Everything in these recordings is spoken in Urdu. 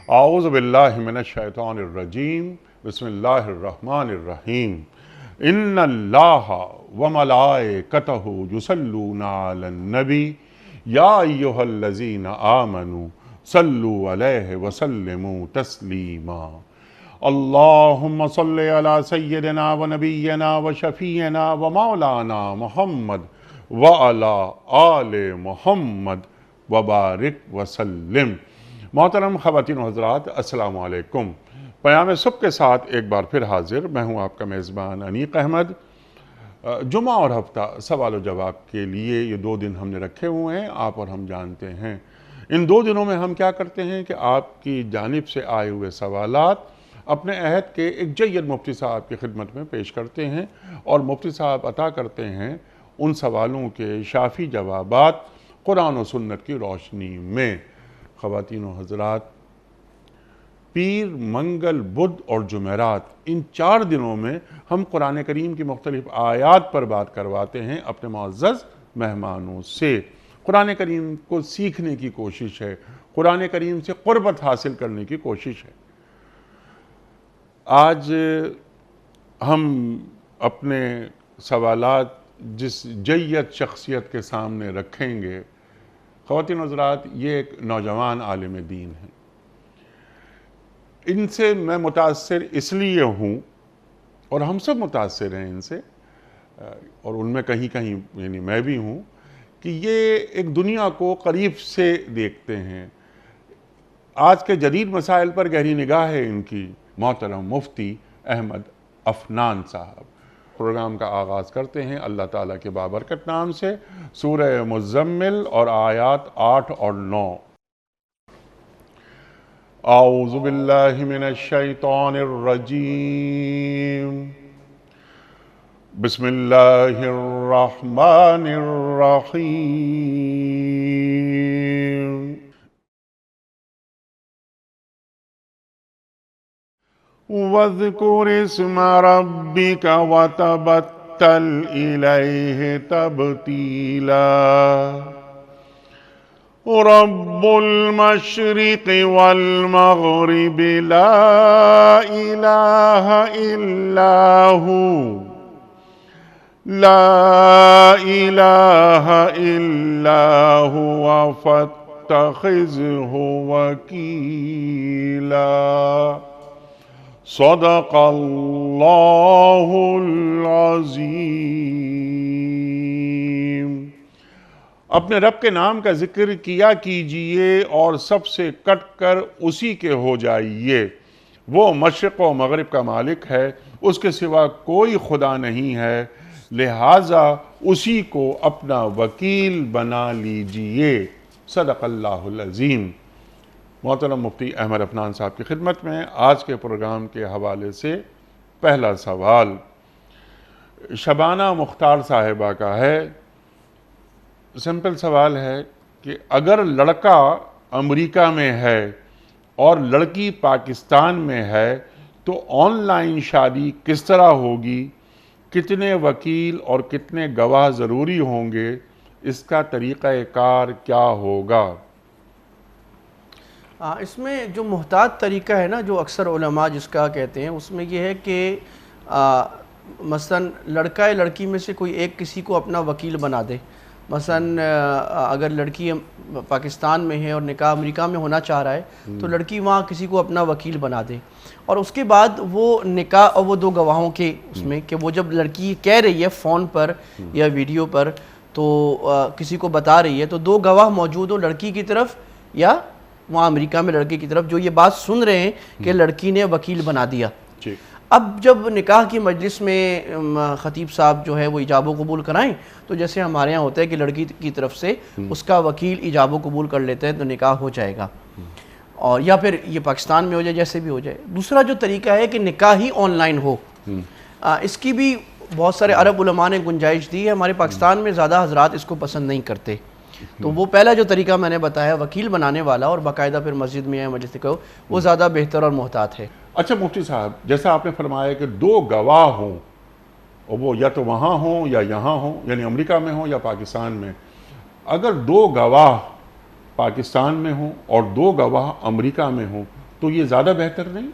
اعوذ باللہ من الشیطان الرجیم بسم اللہ الرحمن الرحیم ان اللہ وملائکتہ یصلون علی النبی یا ایہا الذین آمنوا صلوا علیہ وسلموا تسلیما اللہم صل علی سیدنا ونبینا وشفیعنا ومولانا محمد وعلی آل محمد وبارک وسلم۔ محترم خواتین و حضرات، السلام علیکم۔ پیام صبح کے ساتھ ایک بار پھر حاضر، میں ہوں آپ کا میزبان انیق احمد۔ جمعہ اور ہفتہ سوال و جواب کے لیے یہ 2 دن ہم نے رکھے ہوئے ہیں، آپ اور ہم جانتے ہیں۔ ان 2 دنوں میں ہم کیا کرتے ہیں کہ آپ کی جانب سے آئے ہوئے سوالات اپنے عہد کے ایک جید مفتی صاحب کی خدمت میں پیش کرتے ہیں، اور مفتی صاحب عطا کرتے ہیں ان سوالوں کے شافی جوابات قرآن و سنت کی روشنی میں۔ خواتین و حضرات، پیر، منگل، بدھ اور جمعرات، ان 4 دنوں میں ہم قرآن کریم کی مختلف آیات پر بات کرواتے ہیں اپنے معزز مہمانوں سے۔ قرآن کریم کو سیکھنے کی کوشش ہے، قرآن کریم سے قربت حاصل کرنے کی کوشش ہے۔ آج ہم اپنے سوالات جس جید شخصیت کے سامنے رکھیں گے، خواتین و حضرات، یہ ایک نوجوان عالم دین ہیں۔ ان سے میں متاثر اس لیے ہوں، اور ہم سب متاثر ہیں ان سے، اور ان میں کہیں کہیں یعنی میں بھی ہوں، کہ یہ ایک دنیا کو قریب سے دیکھتے ہیں۔ آج کے جدید مسائل پر گہری نگاہ ہے ان کی۔ محترم مفتی احمد عفنان صاحب۔ پروگرام کا آغاز کرتے ہیں اللہ تعالیٰ کے بابرکت نام سے، سورہ مزمل اور آیات 8 اور 9۔ اعوذ باللہ من الشیطان الرجیم بسم اللہ الرحمن الرحیم وَاذْكُرِ اسْمَ رَبِّكَ وَتَبَتَّلْ إِلَيْهِ تَبْتِيلًا رَبُّ الْمَشْرِقِ وَالْمَغْرِبِ لَا إِلَٰهَ إِلَّا هُوَ فَاتَّخِذْهُ وَكِيلًا۔ صدق اللہ العظیم۔ اپنے رب کے نام کا ذکر کیا کیجئے اور سب سے کٹ کر اسی کے ہو جائیے۔ وہ مشرق و مغرب کا مالک ہے، اس کے سوا کوئی خدا نہیں ہے، لہٰذا اسی کو اپنا وکیل بنا لیجئے۔ صدق اللہ العظیم۔ محترم مفتی احمد عفنان صاحب کی خدمت میں آج کے پروگرام کے حوالے سے پہلا سوال شبانہ مختار صاحبہ کا ہے۔ سمپل سوال ہے کہ اگر لڑکا امریکہ میں ہے اور لڑکی پاکستان میں ہے تو آن لائن شادی کس طرح ہوگی؟ کتنے وکیل اور کتنے گواہ ضروری ہوں گے؟ اس کا طریقہ کار کیا ہوگا؟ اس میں جو محتاط طریقہ ہے نا، جو اکثر علماء جس کا کہتے ہیں، اس میں یہ ہے کہ مثلا لڑکا یا لڑکی میں سے کوئی ایک کسی کو اپنا وکیل بنا دے۔ مثلا اگر لڑکی پاکستان میں ہے اور نکاح امریکہ میں ہونا چاہ رہا ہے تو لڑکی وہاں کسی کو اپنا وکیل بنا دے، اور اس کے بعد وہ نکاح اور وہ 2 گواہوں کے اس میں کہ وہ جب لڑکی کہہ رہی ہے فون پر یا ویڈیو پر تو کسی کو بتا رہی ہے، تو 2 گواہ موجود ہوں لڑکی کی طرف یا وہاں امریکہ میں لڑکے کی طرف، جو یہ بات سن رہے ہیں کہ لڑکی نے وکیل بنا دیا۔ اب جب نکاح کی مجلس میں خطیب صاحب جو ہے وہ ایجاب و قبول کرائیں تو جیسے ہمارے ہاں ہوتا ہے کہ لڑکی کی طرف سے اس کا وکیل ایجاب و قبول کر لیتے ہیں تو نکاح ہو جائے گا، اور یا پھر یہ پاکستان میں ہو جائے، جیسے بھی ہو جائے۔ دوسرا جو طریقہ ہے کہ نکاح ہی آن لائن ہو، اس کی بھی بہت سارے عرب علماء نے گنجائش دی ہے۔ ہمارے پاکستان میں زیادہ حضرات اس کو پسند نہیں کرتے، تو وہ پہلا جو طریقہ میں نے بتایا وکیل بنانے والا اور باقاعدہ پھر مسجد میں یا مجلس میں وہ زیادہ بہتر اور محتاط ہے۔ اچھا مفتی صاحب، جیسا آپ نے فرمایا کہ 2 گواہ ہوں، اور وہ یا تو وہاں ہوں یا یہاں ہوں، یعنی امریکہ میں ہوں یا پاکستان میں، اگر 2 گواہ پاکستان میں ہوں اور 2 گواہ امریکہ میں ہوں تو یہ زیادہ بہتر نہیں؟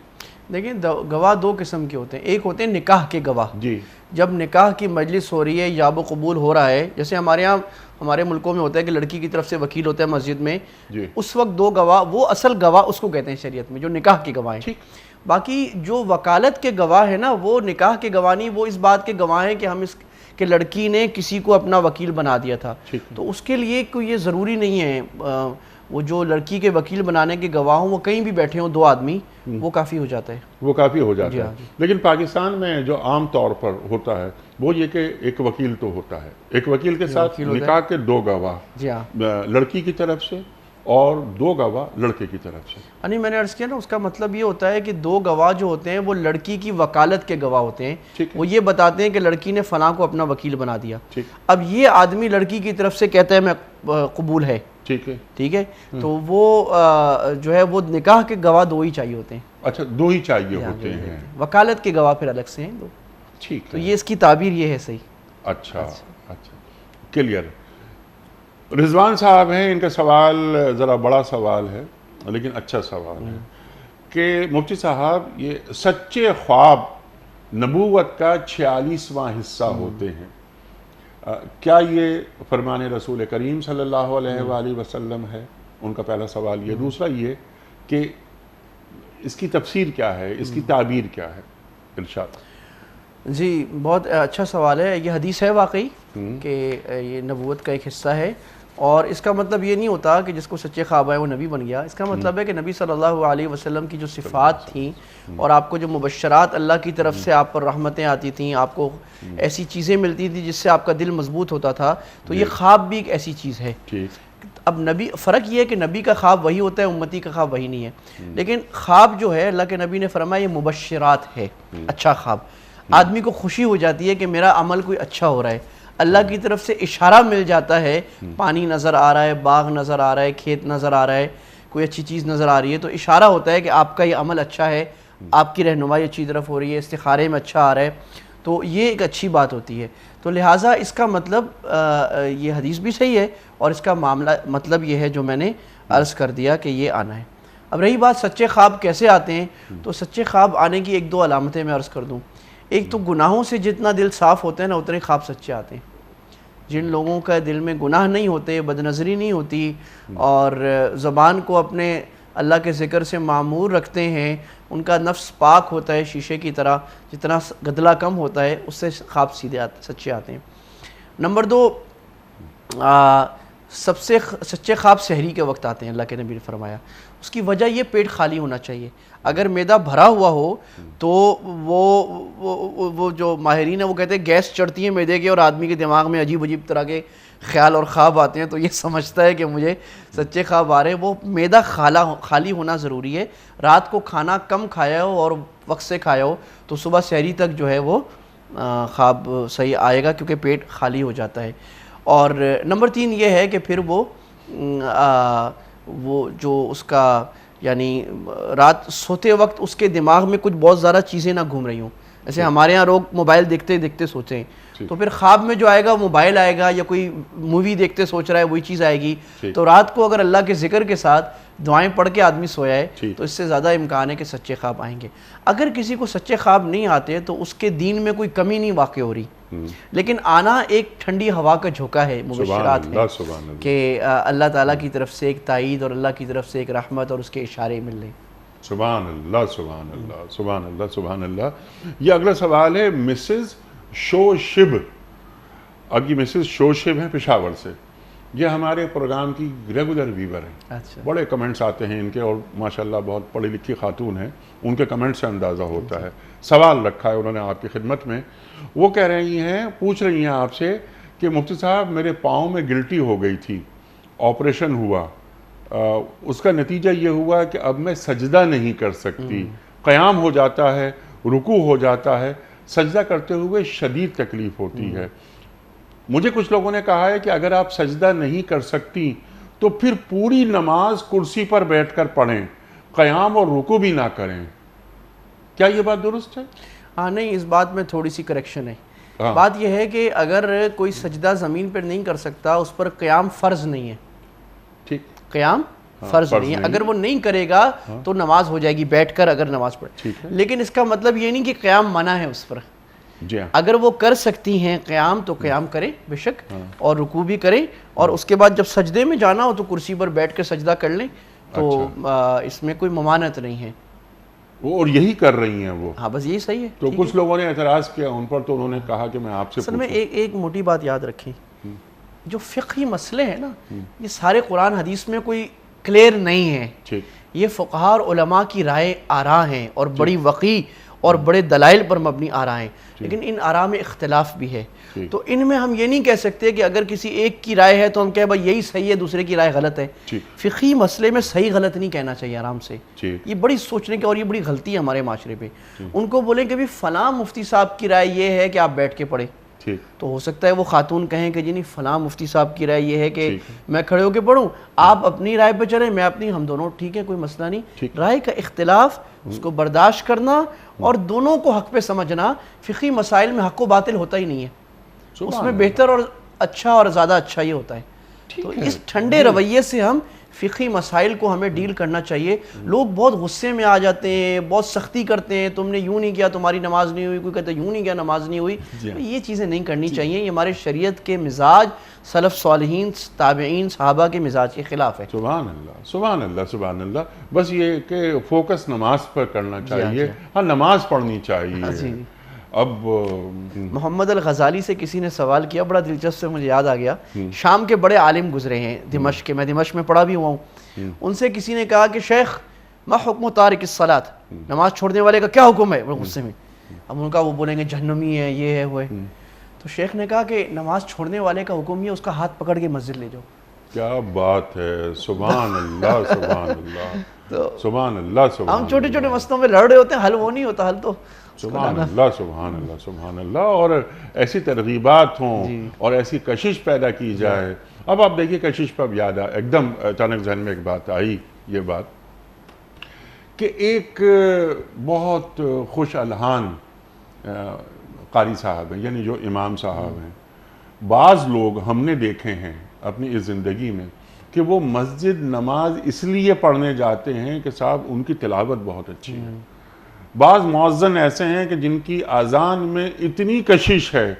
دیکھیں گواہ 2 قسم کے ہوتے ہیں. ایک ہوتے ہیں نکاح کے گواہ. جی. جب نکاح کی مجلس ہو رہی ہے، یاب و قبول ہو رہا ہے، جیسے ہمارے یہاں ہمارے ملکوں میں ہوتا ہے کہ لڑکی کی طرف سے وکیل ہوتا ہے مسجد میں، جی. اس وقت 2 گواہ، وہ اصل گواہ اس کو کہتے ہیں شریعت میں، جو نکاح کے گواہ ہیں. ٹھیک. باقی جو وکالت کے گواہ ہیں نا، وہ نکاح کے گواہ نہیں، وہ اس بات کے گواہ ہیں کہ ہم اس کہ لڑکی نے کسی کو اپنا وکیل بنا دیا تھا. تو اس کے لیے کوئی یہ ضروری نہیں ہے، وہ جو لڑکی کے وکیل بنانے کے گواہ ہوں وہ کہیں بھی بیٹھے ہوں 2 آدمی، وہ کافی ہو جاتا ہے. وہ کافی ہو جاتا جی ہے. ہاں جی. لیکن پاکستان میں جو عام طور پر ہوتا ہے وہ یہ کہ ایک وکیل تو ہوتا ہے، ایک وکیل کے ساتھ نکاح کے 2 گواہ جی ہاں لڑکی کی طرف سے اور 2 گواہ لڑکے کی طرف سے. یعنی میں نے عرض کیا نا، اس کا مطلب یہ ہوتا ہے کہ 2 گواہ جو ہوتے ہیں وہ لڑکی کی وکالت کے گواہ ہوتے ہیں. وہ یہ بتاتے ہیں کہ لڑکی نے فلاں کو اپنا وکیل بنا دیا. اب یہ آدمی لڑکی کی طرف سے کہتا ہے میں قبول ہے، ٹھیک ہے، تو وہ جو ہے وہ نکاح کے گواہ 2 ہی چاہیے ہوتے ہیں. اچھا 2 ہی چاہیے ہوتے ہیں. وکالت کے گواہ پھر الگ سے ہیں 2. ٹھیک. تو یہ اس کی تعبیر یہ ہے. صحیح. اچھا کلیئر. رضوان صاحب ہیں، ان کا سوال ذرا بڑا سوال ہے لیکن اچھا سوال ہے کہ مفتی صاحب یہ سچے خواب نبوت کا 46واں حصہ ہوتے ہیں، کیا یہ فرمان رسول کریم صلی اللہ علیہ وآلہ وسلم ہے؟ ان کا پہلا سوال یہ. دوسرا یہ کہ اس کی تفسیر کیا ہے، اس کی تعبیر کیا ہے؟ ارشاد. جی بہت اچھا سوال ہے. یہ حدیث ہے واقعی کہ یہ نبوت کا ایک حصہ ہے، اور اس کا مطلب یہ نہیں ہوتا کہ جس کو سچے خواب آئے وہ نبی بن گیا. اس کا مطلب ہے کہ نبی صلی اللہ علیہ وسلم کی جو صفات تھیں اور آپ کو جو مبشرات اللہ کی طرف سے آپ پر رحمتیں آتی تھیں، آپ کو ایسی چیزیں ملتی تھیں جس سے آپ کا دل مضبوط ہوتا تھا، تو یہ خواب بھی ایک ایسی چیز ہے. اب نبی، فرق یہ ہے کہ نبی کا خواب وہی ہوتا ہے، امتی کا خواب وہی نہیں ہے. لیکن خواب جو ہے اللہ کے نبی نے فرمایا یہ مبشرات ہے، اچھا خواب. آدمی کو خوشی ہو جاتی ہے کہ میرا عمل کوئی اچھا ہو رہا ہے، اللہ کی طرف سے اشارہ مل جاتا ہے، پانی نظر آ رہا ہے، باغ نظر آ رہا ہے، کھیت نظر آ رہا ہے، کوئی اچھی چیز نظر آ رہی ہے، تو اشارہ ہوتا ہے کہ آپ کا یہ عمل اچھا ہے، آپ کی رہنمائی اچھی طرف ہو رہی ہے، استخارے میں اچھا آ رہا ہے. تو یہ ایک اچھی بات ہوتی ہے. تو لہٰذا اس کا مطلب یہ حدیث بھی صحیح ہے، اور اس کا معاملہ مطلب یہ ہے جو میں نے عرض کر دیا کہ یہ آنا ہے. اب رہی بات سچے خواب کیسے آتے ہیں، تو سچے خواب آنے کی 1-2 علامتیں میں عرض کر دوں. ایک تو گناہوں سے جتنا دل صاف ہوتا ہے نا، اتنے خواب سچے آتے ہیں. جن لوگوں کا دل میں گناہ نہیں ہوتے، بد نظری نہیں ہوتی، اور زبان کو اپنے اللہ کے ذکر سے معمور رکھتے ہیں، ان کا نفس پاک ہوتا ہے شیشے کی طرح، جتنا گدلہ کم ہوتا ہے اس سے خواب سیدھے سچے آتے ہیں. نمبر 2، سب سے سچے خواب سحری کے وقت آتے ہیں. اللہ کے نبی نے فرمایا اس کی وجہ یہ پیٹ خالی ہونا چاہیے. اگر معدہ بھرا ہوا ہو تو وہ جو ماہرین ہیں وہ کہتے ہیں گیس چڑھتی ہے معدے کے اور آدمی کے دماغ میں عجیب عجیب طرح کے خیال اور خواب آتے ہیں، تو یہ سمجھتا ہے کہ مجھے سچے خواب آ رہے ہیں. وہ معدہ خالی ہونا ضروری ہے. رات کو کھانا کم کھایا ہو اور وقت سے کھایا ہو تو صبح سحری تک جو ہے وہ خواب صحیح آئے گا، کیونکہ پیٹ خالی ہو جاتا ہے. اور نمبر 3 یہ ہے کہ پھر وہ جو اس کا یعنی رات سوتے وقت اس کے دماغ میں کچھ بہت زیادہ چیزیں نہ گھوم رہی ہوں. جیسے ہمارے ہاں لوگ موبائل دیکھتے دیکھتے سوچیں، تو پھر خواب میں جو آئے گا موبائل آئے گا، یا کوئی مووی دیکھتے سوچ رہا ہے وہی چیز آئے گی. تو رات کو اگر اللہ کے ذکر کے ساتھ دعائیں پڑھ کے آدمی سویا ہے تو اس سے زیادہ امکان ہے کہ سچے خواب آئیں گے. اگر کسی کو سچے خواب نہیں آتے تو اس کے دین میں کوئی کمی نہیں واقع ہو رہی، لیکن آنا ایک ٹھنڈی ہوا کا جھونکا ہے، مبشرات ہے کہ اللہ تعالیٰ کی طرف سے ایک تائید اور اللہ کی طرف سے ایک رحمت اور اس کے اشارے مل رہے. سبحان اللہ سبحان اللہ سبحان اللہ سبحان اللہ. یہ اگلا سوال ہے مسز شوشب. اب یہ مسز شوشب ہیں پشاور سے، یہ ہمارے پروگرام کی ریگولر ویور ہیں. بڑے کمنٹس آتے ہیں ان کے، اور ماشاءاللہ بہت پڑھی لکھی خاتون ہیں، ان کے کمنٹ سے اندازہ ہوتا ہے. سوال رکھا ہے انہوں نے آپ کی خدمت میں. وہ کہہ رہی ہیں، پوچھ رہی ہیں آپ سے کہ مفتی صاحب میرے پاؤں میں گلٹی ہو گئی تھی، آپریشن ہوا، اس کا نتیجہ یہ ہوا کہ اب میں سجدہ نہیں کر سکتی، قیام ہو جاتا ہے، رکوع ہو جاتا ہے، سجدہ کرتے ہوئے شدید تکلیف ہوتی ہے. مجھے کچھ لوگوں نے کہا ہے کہ اگر آپ سجدہ نہیں کر سکتی تو پھر پوری نماز کرسی پر بیٹھ کر پڑھیں، قیام اور رکوع بھی نہ کریں. کیا یہ بات درست ہے؟ ہاں نہیں، اس بات میں تھوڑی سی کریکشن ہے. بات یہ ہے کہ اگر کوئی سجدہ زمین پر نہیں کر سکتا، اس پر قیام فرض نہیں ہے. قیام فرض نہیں ہے. اگر وہ نہیں کرے گا تو نماز ہو جائے گی بیٹھ کر اگر نماز پڑھے. لیکن اس کا مطلب یہ نہیں کہ قیام منع ہے اس پر. جی ہاں. اگر وہ کر سکتی ہیں قیام تو قیام کریں بے شک, اور رکوع بھی کریں, اور اس کے بعد جب سجدے میں جانا ہو تو کرسی پر بیٹھ کے سجدہ کر لیں, تو اس میں کوئی ممانعت نہیں ہے. اور یہی کر رہی ہیں وہ. ہاں بس یہی صحیح ہے. تو کچھ لوگوں نے اعتراض کیا ان پر, تو انہوں نے کہا کہ میں آپ سے اصل میں ایک موٹی بات یاد رکھیں, جو فقہی مسئلے ہیں نا یہ سارے قرآن حدیث میں کوئی کلیئر نہیں ہے. یہ فقہاء اور علماء کی رائے آراء ہیں, اور بڑی وقیع اور بڑے دلائل پر مبنی آراء ہیں, لیکن ان آراء میں اختلاف بھی ہے. تو ان میں ہم یہ نہیں کہہ سکتے کہ اگر کسی ایک کی رائے ہے تو ہم کہیں بھائی یہی صحیح ہے دوسرے کی رائے غلط ہے. فقہی مسئلے میں صحیح غلط نہیں کہنا چاہیے آرام سے. یہ بڑی سوچنے کی اور یہ بڑی غلطی ہے ہمارے معاشرے پہ. ان کو بولیں کہ بھی فلاں مفتی صاحب کی رائے یہ ہے کہ آپ بیٹھ کے پڑھیں, تو ہو سکتا ہے وہ خاتون کہیں کہ جی نہیں فلاں مفتی صاحب کی رائے یہ ہے کہ میں کھڑے ہو کے پڑھوں, آپ اپنی رائے پہ چلیں میں اپنی, ہم دونوں ٹھیک ہے کوئی مسئلہ نہیں. رائے کا اختلاف اس کو برداشت کرنا اور دونوں کو حق پہ سمجھنا. فقہی مسائل میں حق و باطل ہوتا ہی نہیں ہے, اس میں بہتر اور اچھا اور زیادہ اچھا یہ ہوتا ہے. تو اس ٹھنڈے رویے سے ہم فقہی مسائل کو ہمیں ڈیل کرنا چاہیے. لوگ بہت غصے میں آ جاتے ہیں, بہت سختی کرتے ہیں, تم نے یوں نہیں کیا تمہاری نماز نہیں ہوئی, کوئی کہتا ہے یوں نہیں کیا نماز نہیں ہوئی. یہ چیزیں نہیں کرنی چاہیے, یہ ہمارے شریعت کے مزاج, سلف صالحین تابعین صحابہ کے مزاج کے خلاف ہے. سبحان اللہ سبحان اللہ سبحان اللہ. بس یہ کہ فوکس نماز پر کرنا چاہیے. ہاں نماز پڑھنی چاہیے. اب محمد الغزالی سے کسی نے سوال کیا, بڑا دلچسپ سے مجھے یاد آ گیا. شام کے بڑے عالم گزرے ہیں دمشق کے, میں دمشق میں پڑھا بھی ہوا ہوں. ان سے کسی نے کہا کہ شیخ ما حکم تارک الصلاۃ, نماز چھوڑنے والے کا کیا حکم ہے, بڑے غصے میں. اب ان کا وہ بولیں گے جہنمی ہے یہ ہے وہ ہے. تو شیخ نے کہا کہ نماز چھوڑنے والے کا حکم یہ اس کا ہاتھ پکڑ کے مسجد لے جاؤ. کیا بات ہے, سبحان اللہ سبحان اللہ سبحان اللہ سبحان. ہم چھوٹے چھوٹے مسئلوں میں لڑ رہے ہوتے ہیں, حل وہ نہیں ہوتا, حل تو سبحان اللہ سبحان اللہ سبحان اللہ. اور ایسی ترغیبات ہوں اور ایسی کشش پیدا کی جائے. اب آپ دیکھیے کشش پر یاد آ, ایک دم اچانک ذہن میں ایک بات آئی, یہ بات کہ ایک بہت خوش الحان قاری صاحب ہیں, یعنی جو امام صاحب ہیں. بعض لوگ ہم نے دیکھے ہیں اپنی اس زندگی میں کہ وہ مسجد نماز اس لیے پڑھنے جاتے ہیں کہ صاحب ان کی تلاوت بہت اچھی ہے. بعض مؤذن ایسے ہیں کہ جن کی اذان میں اتنی کشش ہے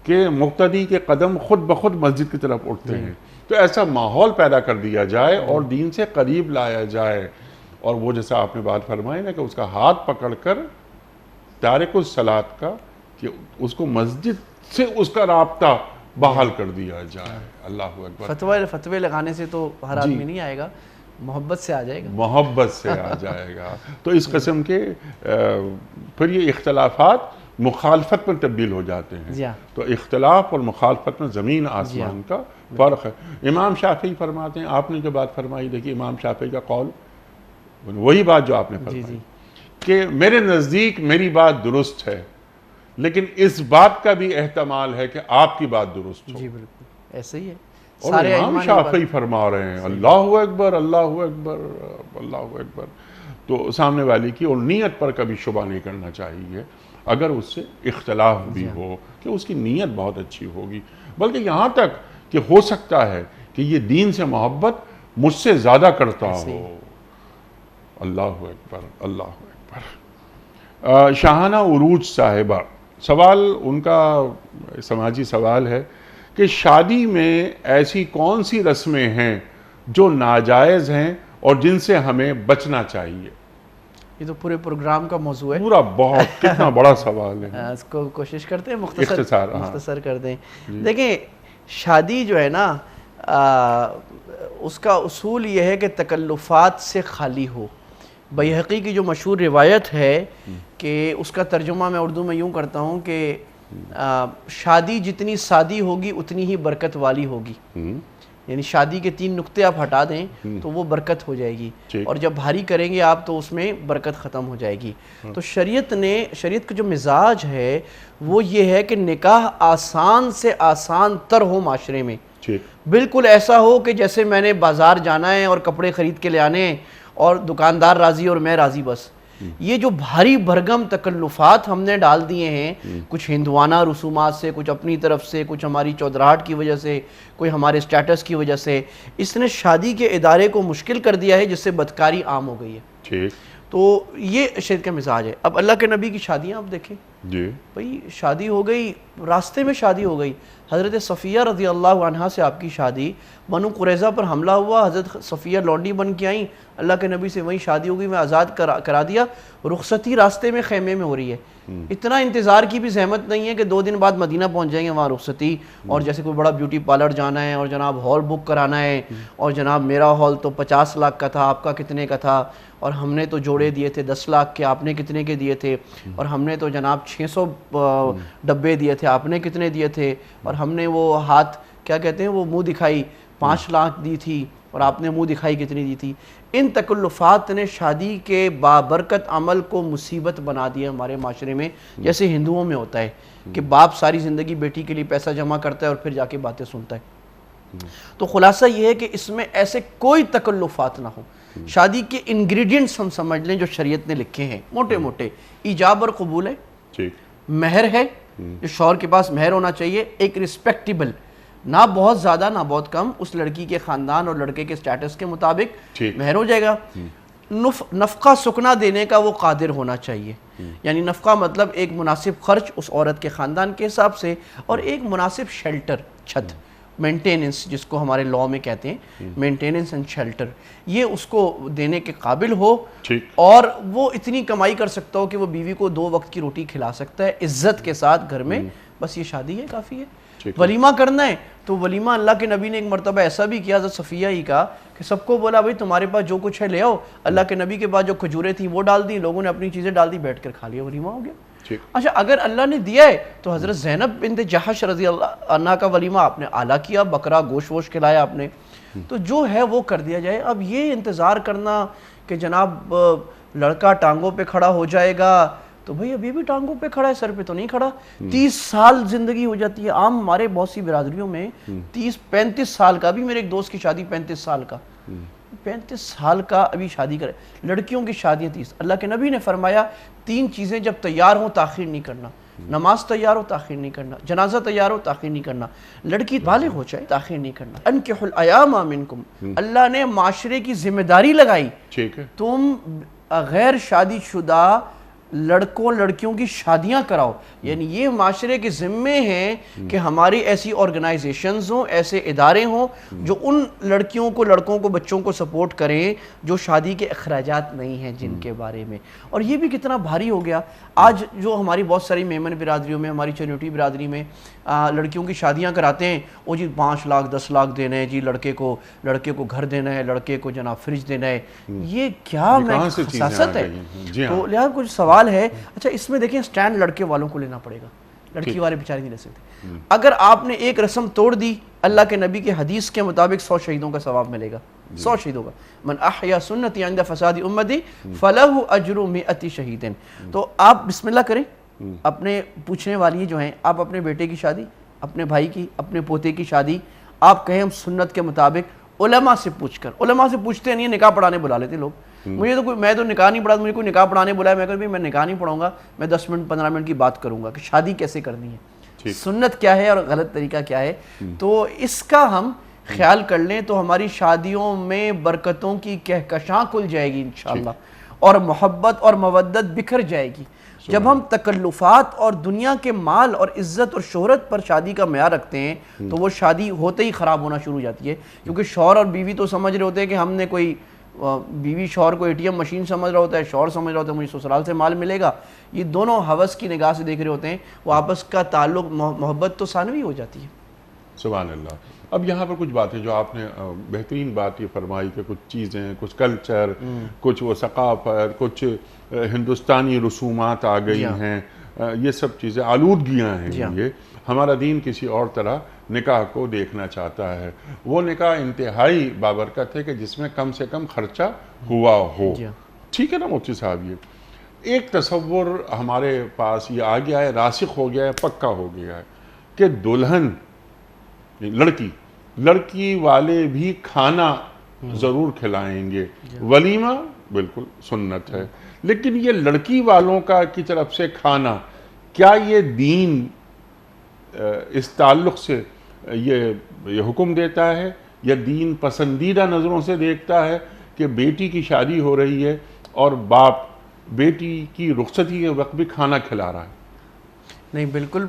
کہ مقتدی کے قدم خود بخود مسجد کی طرف اٹھتے ہیں. تو ایسا ماحول پیدا کر دیا جائے اور دین سے قریب لایا جائے, اور وہ جیسا آپ نے بات فرمائی نا کہ اس کا ہاتھ پکڑ کر تارک الصلاۃ کا, کہ اس کو مسجد سے اس کا رابطہ بحال کر دیا جائے. اللہ اکبر. فتوے لگانے سے تو ہر آدمی نہیں آئے گا, محبت سے آ جائے گا, محبت سے آ جائے گا. تو اس قسم کے پھر یہ اختلافات مخالفت میں تبدیل ہو جاتے ہیں. تو اختلاف اور مخالفت میں زمین آسمان کا فرق ہے. امام شافعی فرماتے ہیں, آپ نے جو بات فرمائی دیکھیے امام شافعی کا قول وہی بات جو آپ نے فرمائی کہ میرے نزدیک میری بات درست ہے, لیکن اس بات کا بھی احتمال ہے کہ آپ کی بات درست ہو. جی بالکل ایسے ہی ہے. اور امام شافعی فرما رہے ہیں اللہ اکبر اللہ اکبر اللہ اکبر. تو سامنے والی کی اور نیت پر کبھی شبہ نہیں کرنا چاہیے, اگر اس سے اختلاف بھی ہو کہ اس کی نیت بہت اچھی ہوگی, بلکہ یہاں تک کہ ہو سکتا ہے کہ یہ دین سے محبت مجھ سے زیادہ کرتا ہو. اللہ اکبر اللہ اکبر. شاہانہ عروج صاحبہ, سوال ان کا سماجی سوال ہے کہ شادی میں ایسی کون سی رسمیں ہیں جو ناجائز ہیں اور جن سے ہمیں بچنا چاہیے. یہ تو پورے پروگرام کا موضوع ہے, پورا بہت کتنا بڑا سوال ہے. اس کو کوشش کرتے ہیں مختصر کر دیں. دیکھیں شادی جو ہے نا اس کا اصول یہ ہے کہ تکلفات سے خالی ہو. بیہقی کی جو مشہور روایت ہے کہ اس کا ترجمہ میں اردو میں یوں کرتا ہوں کہ شادی جتنی سادی ہوگی اتنی ہی برکت والی ہوگی. یعنی شادی کے 3 نقطے آپ ہٹا دیں تو وہ برکت ہو جائے گی, اور جب بھاری کریں گے آپ تو اس میں برکت ختم ہو جائے گی. تو شریعت کا جو مزاج ہے وہ یہ ہے کہ نکاح آسان سے آسان تر ہو معاشرے میں. بالکل ایسا ہو کہ جیسے میں نے بازار جانا ہے اور کپڑے خرید کے لے آنے ہیں اور دکاندار راضی اور میں راضی, بس یہ جو بھاری بھرگم تکلفات ہم نے ڈال دیے ہیں کچھ ہندوانہ رسومات سے، کچھ اپنی طرف سے، کچھ ہماری چودراہٹ کی وجہ سے، کوئی ہمارے سٹیٹس کی وجہ سے، اس نے شادی کے ادارے کو مشکل کر دیا ہے، جس سے بدکاری عام ہو گئی ہے. ٹھیک. تو یہ شریعت کا مزاج ہے. اب اللہ کے نبی کی شادیاں آپ دیکھیں جی بھئی، شادی ہو گئی، راستے میں شادی ہو گئی. حضرت صفیہ رضی اللہ عنہا سے آپ کی شادی، بنو قریظہ پر حملہ ہوا، حضرت صفیہ لونڈی بن کے آئیں، اللہ کے نبی سے وہیں شادی ہو گئی، میں آزاد کرا دیا. رخصتی راستے میں خیمے میں ہو رہی ہے. اتنا انتظار کی بھی زحمت نہیں ہے کہ 2 دن بعد مدینہ پہنچ جائیں گے وہاں رخصتی، اور جیسے کوئی بڑا بیوٹی پارلر جانا ہے اور جناب ہال بک کرانا ہے، اور جناب میرا ہال تو 50 لاکھ کا تھا، آپ کا کتنے کا تھا، اور ہم نے تو جوڑے دیے تھے 10 لاکھ کے، آپ نے کتنے کے دیے تھے، اور ہم نے تو جناب 600 ڈبے دیے تھے، آپ نے کتنے دیے تھے، اور ہم نے وہ ہاتھ کیا کہتے ہیں وہ منہ دکھائی 5 لاکھ دی تھی، اور آپ نے منہ دکھائی کتنی دی تھی. ان تکلفات نے شادی کے بابرکت عمل کو مصیبت بنا دیا ہمارے معاشرے میں. جیسے ہندوؤں میں ہوتا ہے کہ باپ ساری زندگی بیٹی کے لیے پیسہ جمع کرتا ہے اور پھر جا کے باتیں سنتا ہے. تو خلاصہ یہ ہے کہ اس میں ایسے کوئی تکلفات نہ ہو. شادی کے انگریڈینٹس ہم سمجھ لیں جو شریعت نے لکھے ہیں موٹے موٹے. ایجاب اور قبول ہے، مہر ہے، جو شوہر کے پاس مہر ہونا چاہیے، ایک رسپیکٹیبل، نہ بہت زیادہ نہ بہت کم، اس لڑکی کے خاندان اور لڑکے کے سٹیٹس کے مطابق مہر ہو جائے گا. نفقہ سکنا دینے کا وہ قادر ہونا چاہیے، یعنی نفقہ مطلب ایک مناسب خرچ اس عورت کے خاندان کے حساب سے، اور ایک مناسب شیلٹر، چھت، مینٹیننس جس کو ہمارے لاء میں کہتے ہیں، مینٹیننس اینڈ شیلٹر، یہ اس کو دینے کے قابل ہو، اور وہ اتنی کمائی کر سکتا ہو کہ وہ بیوی کو 2 وقت کی روٹی کھلا سکتا ہے عزت کے ساتھ گھر میں. بس یہ شادی ہے، کافی ہے. ولیمہ کرنا ہے تو ولیمہ اللہ کے نبی نے ایک مرتبہ ایسا بھی کیا، حضرت صفیہ ہی کا، کہ سب کو بولا بھائی تمہارے پاس جو کچھ ہے لے آؤ. اللہ کے نبی کے پاس جو کھجوریں تھیں وہ ڈال دی، لوگوں نے اپنی چیزیں ڈال دی، بیٹھ کر کھا لیا، ولیمہ ہو گیا. اچھا اگر اللہ نے دیا ہے تو حضرت زینب بنت جحش رضی اللہ عنہ کا ولیمہ آپ نے اعلیٰ کیا، بکرا گوشت ووشت کھلایا آپ نے. تو جو ہے وہ کر دیا جائے. اب یہ انتظار کرنا کہ جناب لڑکا ٹانگوں پہ کھڑا ہو جائے گا، تو بھئی ابھی بھی ٹانگوں پہ کھڑا ہے، سر پہ تو نہیں کھڑا. 30 سال زندگی ہو جاتی ہے. عام ہمارے بہت سی برادریوں میں 30-35 سال کا، بھی میرے ایک دوست کی شادی 35 سال کا، 35 سال کا ابھی شادی کرے. لڑکیوں کی شادیاں 30. اللہ کے نبی نے فرمایا 3 چیزیں جب تیار ہوں تاخیر نہیں کرنا. نماز تیار ہو تاخیر نہیں کرنا، جنازہ تیار ہو تاخیر نہیں کرنا، لڑکی بالغ ہو جائے تاخیر نہیں کرنا. انکحوا الایام منکم، اللہ نے معاشرے کی ذمہ داری لگائی، تم غیر شادی شدہ لڑکوں لڑکیوں کی شادیاں کراؤ. یعنی یہ معاشرے کے ذمے ہیں کہ ہماری ایسی آرگنائزیشنز ہوں، ایسے ادارے ہوں جو ان لڑکیوں کو، لڑکوں کو، بچوں کو سپورٹ کریں جو شادی کے اخراجات نہیں ہیں جن کے بارے میں. اور یہ بھی کتنا بھاری ہو گیا آج، جو ہماری بہت ساری میمن برادریوں میں، ہماری چنوٹی برادری میں لڑکیوں کی شادیاں کراتے ہیں. وہ جی 5 لاکھ 10 لاکھ دینا ہے جی لڑکے کو گھر دینا ہے، لڑکے کو جناب فریج دینا ہے. یہ کیا خساست ہے. تو لہٰذا کچھ سوال ہے. اچھا اس میں دیکھیں سٹینڈ لڑکے والوں کو لینا پڑے گا، لڑکی والے بیچارے نہیں لے سکتے. اگر آپ نے ایک رسم توڑ دی، اللہ کے نبی کے حدیث کے مطابق 100 شہیدوں کا ثواب ملے گا. 100 شہیدوں کا. من احیا سنتی عند فساد امتی فلہ اجر 100 شہید. تو آپ بسم اللہ کریں. اپنے پوچھنے والی جو ہیں، آپ اپنے بیٹے کی شادی، اپنے بھائی کی، اپنے پوتے کی شادی، آپ کہیں ہم سنت کے مطابق علماء سے پوچھ کر. علماء سے پوچھتے نہیں، نکاح پڑھانے بلا لیتے لوگ. مجھے تو میں تو نکاح نہیں پڑھا، مجھے کوئی نکاح پڑھانے بلایا، میں کہا میں نکاح نہیں پڑھاؤں گا، میں 10 منٹ 15 منٹ کی بات کروں گا کہ شادی کیسے کرنی ہے، سنت کیا ہے اور غلط طریقہ کیا ہے. تو اس کا ہم خیال کر لیں تو ہماری شادیوں میں برکتوں کی کہکشاں کھل جائے گی انشاءاللہ، اور محبت اور مودت بکھر جائے گی. جب ہم تکلفات اور دنیا کے مال اور عزت اور شہرت پر شادی کا معیار رکھتے ہیں تو وہ شادی ہوتے ہی خراب ہونا شروع ہو جاتی ہے. کیونکہ شوہر اور بیوی تو سمجھ رہے ہوتے ہیں کہ ہم نے کوئی، بیوی شوہر کو ATM مشین سمجھ رہا ہوتا ہے، شوہر سمجھ رہا ہوتا ہے مجھے سسرال سے مال ملے گا. یہ دونوں ہوس کی نگاہ سے دیکھ رہے ہوتے ہیں، وہ آپس کا تعلق محبت تو ثانوی ہو جاتی ہے. سبحان اللہ. اب یہاں پر کچھ باتیں جو آپ نے بہترین بات یہ فرمائی کہ کچھ چیزیں، کچھ کلچر، کچھ وہ ثقافت، کچھ ہندوستانی رسومات آ گئی ہیں، یہ سب چیزیں آلودگیاں ہیں. یہ ہمارا دین کسی اور طرح نکاح کو دیکھنا چاہتا ہے. وہ نکاح انتہائی بابرکت ہے کہ جس میں کم سے کم خرچہ ہوا ہو. ٹھیک ہے نا مفتی صاحب؟ یہ ایک تصور ہمارے پاس یہ آ گیا ہے، راسخ ہو گیا ہے، پکا ہو گیا ہے کہ دلہن، لڑکی والے بھی کھانا ضرور کھلائیں گے. ولیمہ بالکل سنت ہے. لیکن یہ لڑکی والوں کی طرف سے کھانا، کیا یہ دین اس تعلق سے یہ حکم دیتا ہے، یا دین پسندیدہ نظروں سے دیکھتا ہے کہ بیٹی کی شادی ہو رہی ہے اور باپ بیٹی کی رخصتی کے وقت بھی کھانا کھلا رہا ہے؟ نہیں، بالکل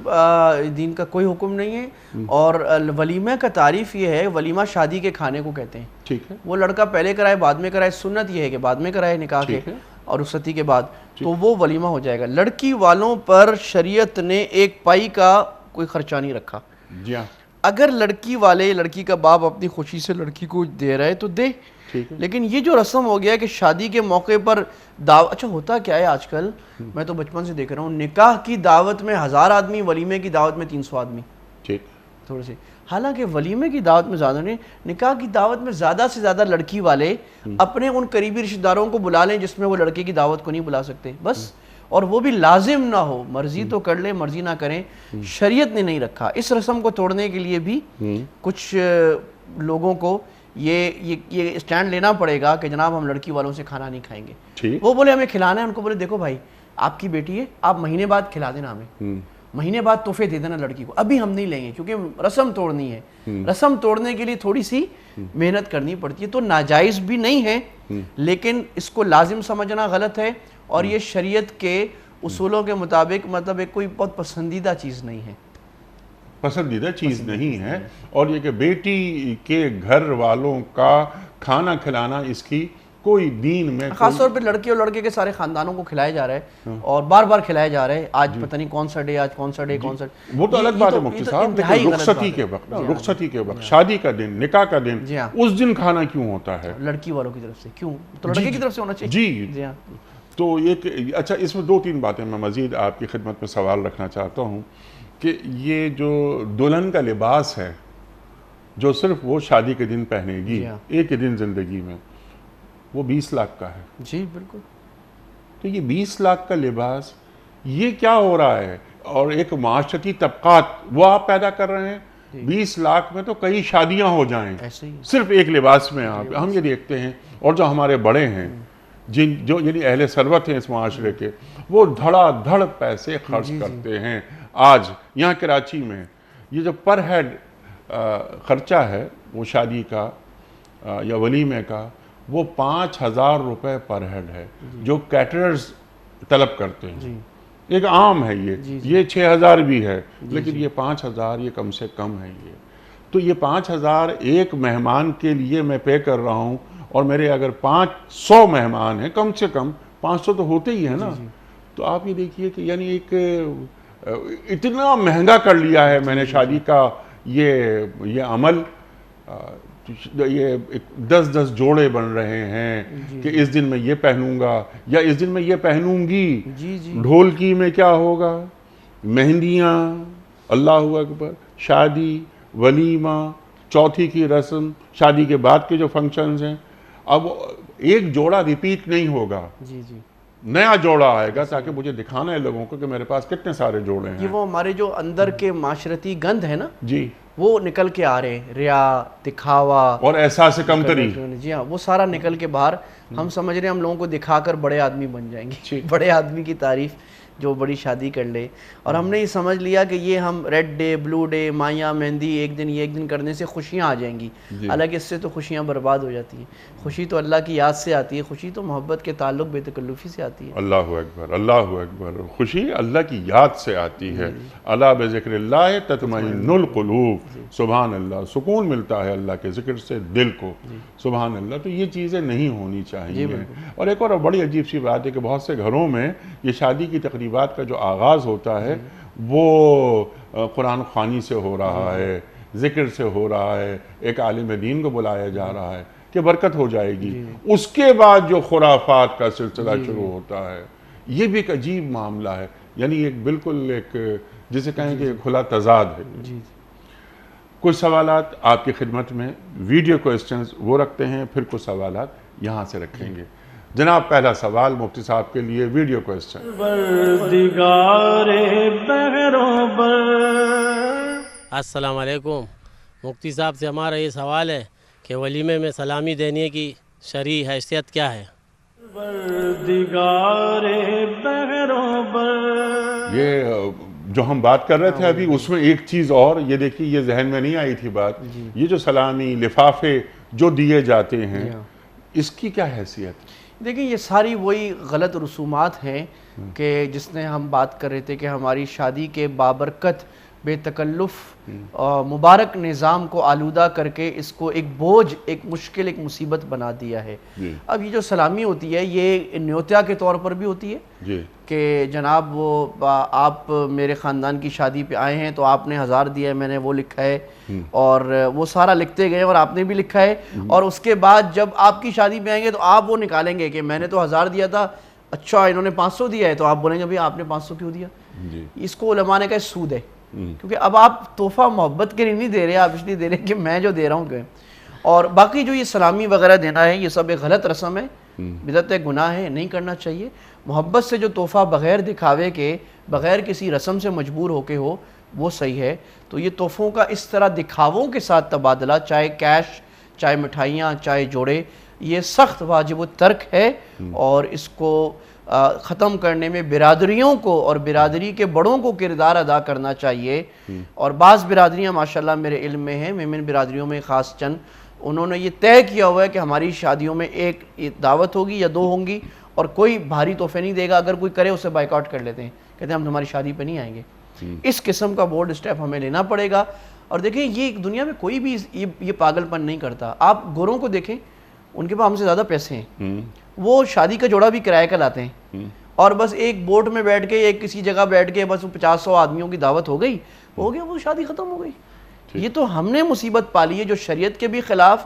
دین کا کوئی حکم نہیں ہے. اور ولیمہ کا تعریف یہ ہے، ولیمہ شادی کے کھانے کو کہتے ہیں. ٹھیک ہے. وہ لڑکا پہلے کرائے بعد میں کرائے، سنت یہ ہے کہ بعد میں کرائے نکاح کے اور رخصتی کے بعد، تو وہ ولیمہ ہو جائے گا. لڑکی والوں پر شریعت نے ایک پائی کا کوئی خرچہ نہیں رکھا. جی ہاں. اگر لڑکی والے، لڑکی کا باپ اپنی خوشی سے لڑکی کو دے رہے تو دے. لیکن یہ جو رسم ہو گیا ہے کہ شادی کے موقع پر اچھا ہوتا کیا ہے آج کل، میں تو بچپن سے دیکھ رہا ہوں، نکاح کی دعوت میں 1000 آدمی، ولیمے کی دعوت میں 300 آدمی. تھوڑے سے، حالانکہ ولیمے کی دعوت میں زیادہ نہیں، نکاح کی دعوت میں زیادہ سے زیادہ لڑکی والے اپنے ان قریبی رشتہ داروں کو بلا لیں جس میں وہ لڑکے کی دعوت کو نہیں بلا سکتے بس. اور وہ بھی لازم نہ ہو، مرضی تو کر لیں، مرضی نہ کریں. شریعت نے نہیں رکھا. اس رسم کو توڑنے کے لیے بھی کچھ لوگوں کو یہ اسٹینڈ لینا پڑے گا کہ جناب ہم لڑکی والوں سے کھانا نہیں کھائیں گے. وہ بولے ہمیں کھلانا ہے، ان کو بولے دیکھو بھائی آپ کی بیٹی ہے، آپ مہینے بعد کھلا دینا ہمیں، مہینے بعد تحفے دے دینا لڑکی کو، ابھی ہم نہیں لیں گے کیونکہ رسم توڑنی ہے. رسم توڑنے کے لیے تھوڑی سی محنت کرنی پڑتی ہے. تو ناجائز بھی نہیں ہے، لیکن اس کو لازم سمجھنا غلط ہے. اور یہ شریعت کے اصولوں کے مطابق مطلب ایک کوئی بہت پسندیدہ چیز نہیں ہے. پسندیدہ چیز نہیں ہے. اور یہ کہ بیٹی کے گھر والوں کا کھانا کھلانا اس کی کوئی دین میں، خاص طور پہ لڑکے اور لڑکے کے سارے خاندانوں کو کھلایا جا رہا ہے اور بار بار کھلایا جا رہا ہے. آج پتہ نہیں کون سا ڈے، آج کون سا ڈے، کون سا ڈے. وہ تو الگ بات ہے مفتی صاحب. رخصتی کے وقت، رخصتی کے وقت، شادی کا دن، نکاح کا دن، اس دن کھانا کیوں ہوتا ہے لڑکی والوں کی طرف سے؟ کیوں؟ تو لڑکے کی طرف سے ہونا چاہیے. جی ہاں. تو ایک اچھا، اس میں 2-3 باتیں میں مزید آپ کی خدمت میں سوال رکھنا چاہتا ہوں کہ یہ جو دلہن کا لباس ہے جو صرف وہ شادی کے دن پہنے گی، ایک ہی دن زندگی میں، وہ 20 لاکھ کا ہے. جی بالکل. تو یہ 20 لاکھ کا لباس یہ کیا ہو رہا ہے؟ اور ایک معاشرتی طبقات وہ آپ پیدا کر رہے ہیں. 20 لاکھ میں تو کئی شادیاں ہو جائیں صرف ایک لباس میں. ہم یہ دیکھتے ہیں، اور جو ہمارے بڑے ہیں جو یعنی اہل ثروت ہیں اس معاشرے کے، وہ دھڑا دھڑ پیسے خرچ کرتے ہیں. آج یہاں کراچی میں یہ جو پر ہیڈ خرچہ ہے وہ شادی کا یا ولیمے کا، وہ 5000 روپے پر ہیڈ ہے جو کیٹررز طلب کرتے ہیں. ایک عام ہے یہ 6000 بھی ہے، لیکن یہ 5000 یہ کم سے کم ہے. یہ تو یہ 5000 ایک مہمان کے لیے میں پے kar رہا ہوں، اور میرے اگر 500 مہمان ہیں، کم سے کم 500 تو ہوتے ہی ہیں نا. تو آپ یہ دیکھیے کہ یعنی ایک اتنا مہنگا کر لیا ہے میں نے شادی کا یہ عمل. یہ 10 جوڑے بن رہے ہیں کہ اس دن میں یہ پہنوں گا یا اس دن میں یہ پہنوں گی. ڈھولکی میں کیا ہوگا، مہندیاں، اللہ اکبر، شادی، ولیمہ، چوتھی کی رسم، شادی کے بعد کے جو فنکشنز ہیں. اب ایک جوڑا ریپیٹ نہیں ہوگا، نیا جوڑا آئے گا تاکہ مجھے دکھانا ہے لوگوں کو کہ میرے پاس کتنے سارے جوڑے ہیں. یہ وہ ہمارے جو اندر کے معاشرتی گند ہے نا، جی، وہ نکل کے آ رہے ہیں. ریا، دکھاوا اور احساس کمتری. جی ہاں، وہ سارا نکل کے باہر. ہم سمجھ رہے ہیں ہم لوگوں کو دکھا کر بڑے آدمی بن جائیں گے. بڑے آدمی کی تعریف جو بڑی شادی کر لے. اور ہم نے یہ سمجھ لیا کہ یہ ہم ریڈ ڈے، بلو ڈے، مائیاں، مہندی ایک دن یہ ایک دن کرنے سے خوشیاں آ جائیں گی. حالانکہ اس سے تو خوشیاں برباد ہو جاتی ہیں. خوشی تو اللہ کی یاد سے آتی ہے. خوشی تو محبت کے تعلق بے تکلفی سے آتی ہے. اللہ اکبر، اللہ اکبر. خوشی اللہ کی یاد سے آتی ہے. الا بذکر اللہ تطمئن القلوب. سبحان اللہ. سکون ملتا ہے اللہ کے ذکر سے دل کو. سبحان اللہ. تو یہ چیزیں نہیں ہونی چاہیے. اور ایک اور بڑی عجیب سی بات ہے کہ بہت سے گھروں میں یہ شادی کی تقریبات کا جو آغاز ہوتا ہے وہ قرآن خوانی سے ہو رہا ہے، ذکر سے ہو رہا ہے، ایک عالم دین کو بلایا جا رہا ہے کہ برکت ہو جائے گی. اس کے بعد جو خرافات کا سلسلہ شروع ہوتا ہے، یہ بھی ایک عجیب معاملہ ہے. یعنی ایک بالکل ایک جسے کہیں کہ کھلا تضاد ہے. کچھ سوالات آپ کی خدمت میں ویڈیو کوئسچنز وہ رکھتے ہیں، پھر کچھ سوالات یہاں سے رکھیں گے. جناب پہلا سوال مفتی صاحب کے لیے ویڈیو کوئسچن. السلام علیکم. مفتی صاحب سے ہمارا یہ سوال ہے کہ ولیمے میں سلامی دینے کی شرعی حیثیت کیا ہے؟ یہ جو ہم بات کر رہے تھے ابھی اس میں ایک چیز اور یہ دیکھیے، یہ ذہن میں نہیں آئی تھی بات، یہ جو سلامی لفافے جو دیے جاتے ہیں اس کی کیا حیثیت؟ دیکھیں یہ ساری وہی غلط رسومات ہیں کہ جس نے ہم بات کر رہے تھے کہ ہماری شادی کے بابرکت بے تکلف مبارک نظام کو آلودہ کر کے اس کو ایک بوجھ، ایک مشکل، ایک مصیبت بنا دیا ہے۔ اب یہ جو سلامی ہوتی ہے یہ نیوتیا کے طور پر بھی ہوتی ہے کہ جناب وہ آپ میرے خاندان کی شادی پہ آئے ہیں تو آپ نے 1000 دیا ہے، میں نے وہ لکھا ہے اور وہ سارا لکھتے گئے اور آپ نے بھی لکھا ہے، اور اس کے بعد جب آپ کی شادی پہ آئیں گے تو آپ وہ نکالیں گے کہ میں نے تو 1000 دیا تھا، اچھا انہوں نے 500 دیا ہے، تو آپ بولیں گے بھئی آپ نے 500 کیوں دیا؟ اس کو علماء نے کہا سود ہے، کیونکہ اب آپ تحفہ محبت کے لیے نہیں دے رہے، آپ اس لیے دے رہے ہیں کہ میں جو دے رہا ہوں کہ، اور باقی جو یہ سلامی وغیرہ دینا ہے یہ سب ایک غلط رسم ہے، بدعت ہے، گناہ ہے، نہیں کرنا چاہیے۔ محبت سے جو تحفہ بغیر دکھاوے کے، بغیر کسی رسم سے مجبور ہو کے ہو، وہ صحیح ہے۔ تو یہ تحفوں کا اس طرح دکھاووں کے ساتھ تبادلہ، چاہے کیش، چاہے مٹھائیاں، چاہے جوڑے، یہ سخت واجب الترک ہے، اور اس کو ختم کرنے میں برادریوں کو اور برادری کے بڑوں کو کردار ادا کرنا چاہیے۔ اور بعض برادریاں ماشاءاللہ میرے علم میں ہیں، مومن برادریوں میں خاص چند، انہوں نے یہ طے کیا ہوا ہے کہ ہماری شادیوں میں ایک دعوت ہوگی یا 2 ہوں گی، اور کوئی بھاری تحفے نہیں دے گا، اگر کوئی کرے اسے بائیکاٹ کر لیتے ہیں، کہتے ہیں ہم تمہاری شادی پہ نہیں آئیں گے۔ اس قسم کا بولڈ اسٹیپ ہمیں لینا پڑے گا۔ اور دیکھیں یہ دنیا میں کوئی بھی یہ پاگل پن نہیں کرتا۔ آپ گوروں کو دیکھیں، ان کے پاس ہم سے زیادہ پیسے ہیں، وہ شادی کا جوڑا بھی کرایہ کا لاتے ہیں، اور بس ایک بوٹ میں بیٹھ کے ایک کسی جگہ بیٹھ کے بس 50-100 آدمیوں کی دعوت ہو گئی، وہ شادی ختم ہو گئی۔ یہ تو ہم نے مصیبت پالی ہے جو شریعت کے بھی خلاف،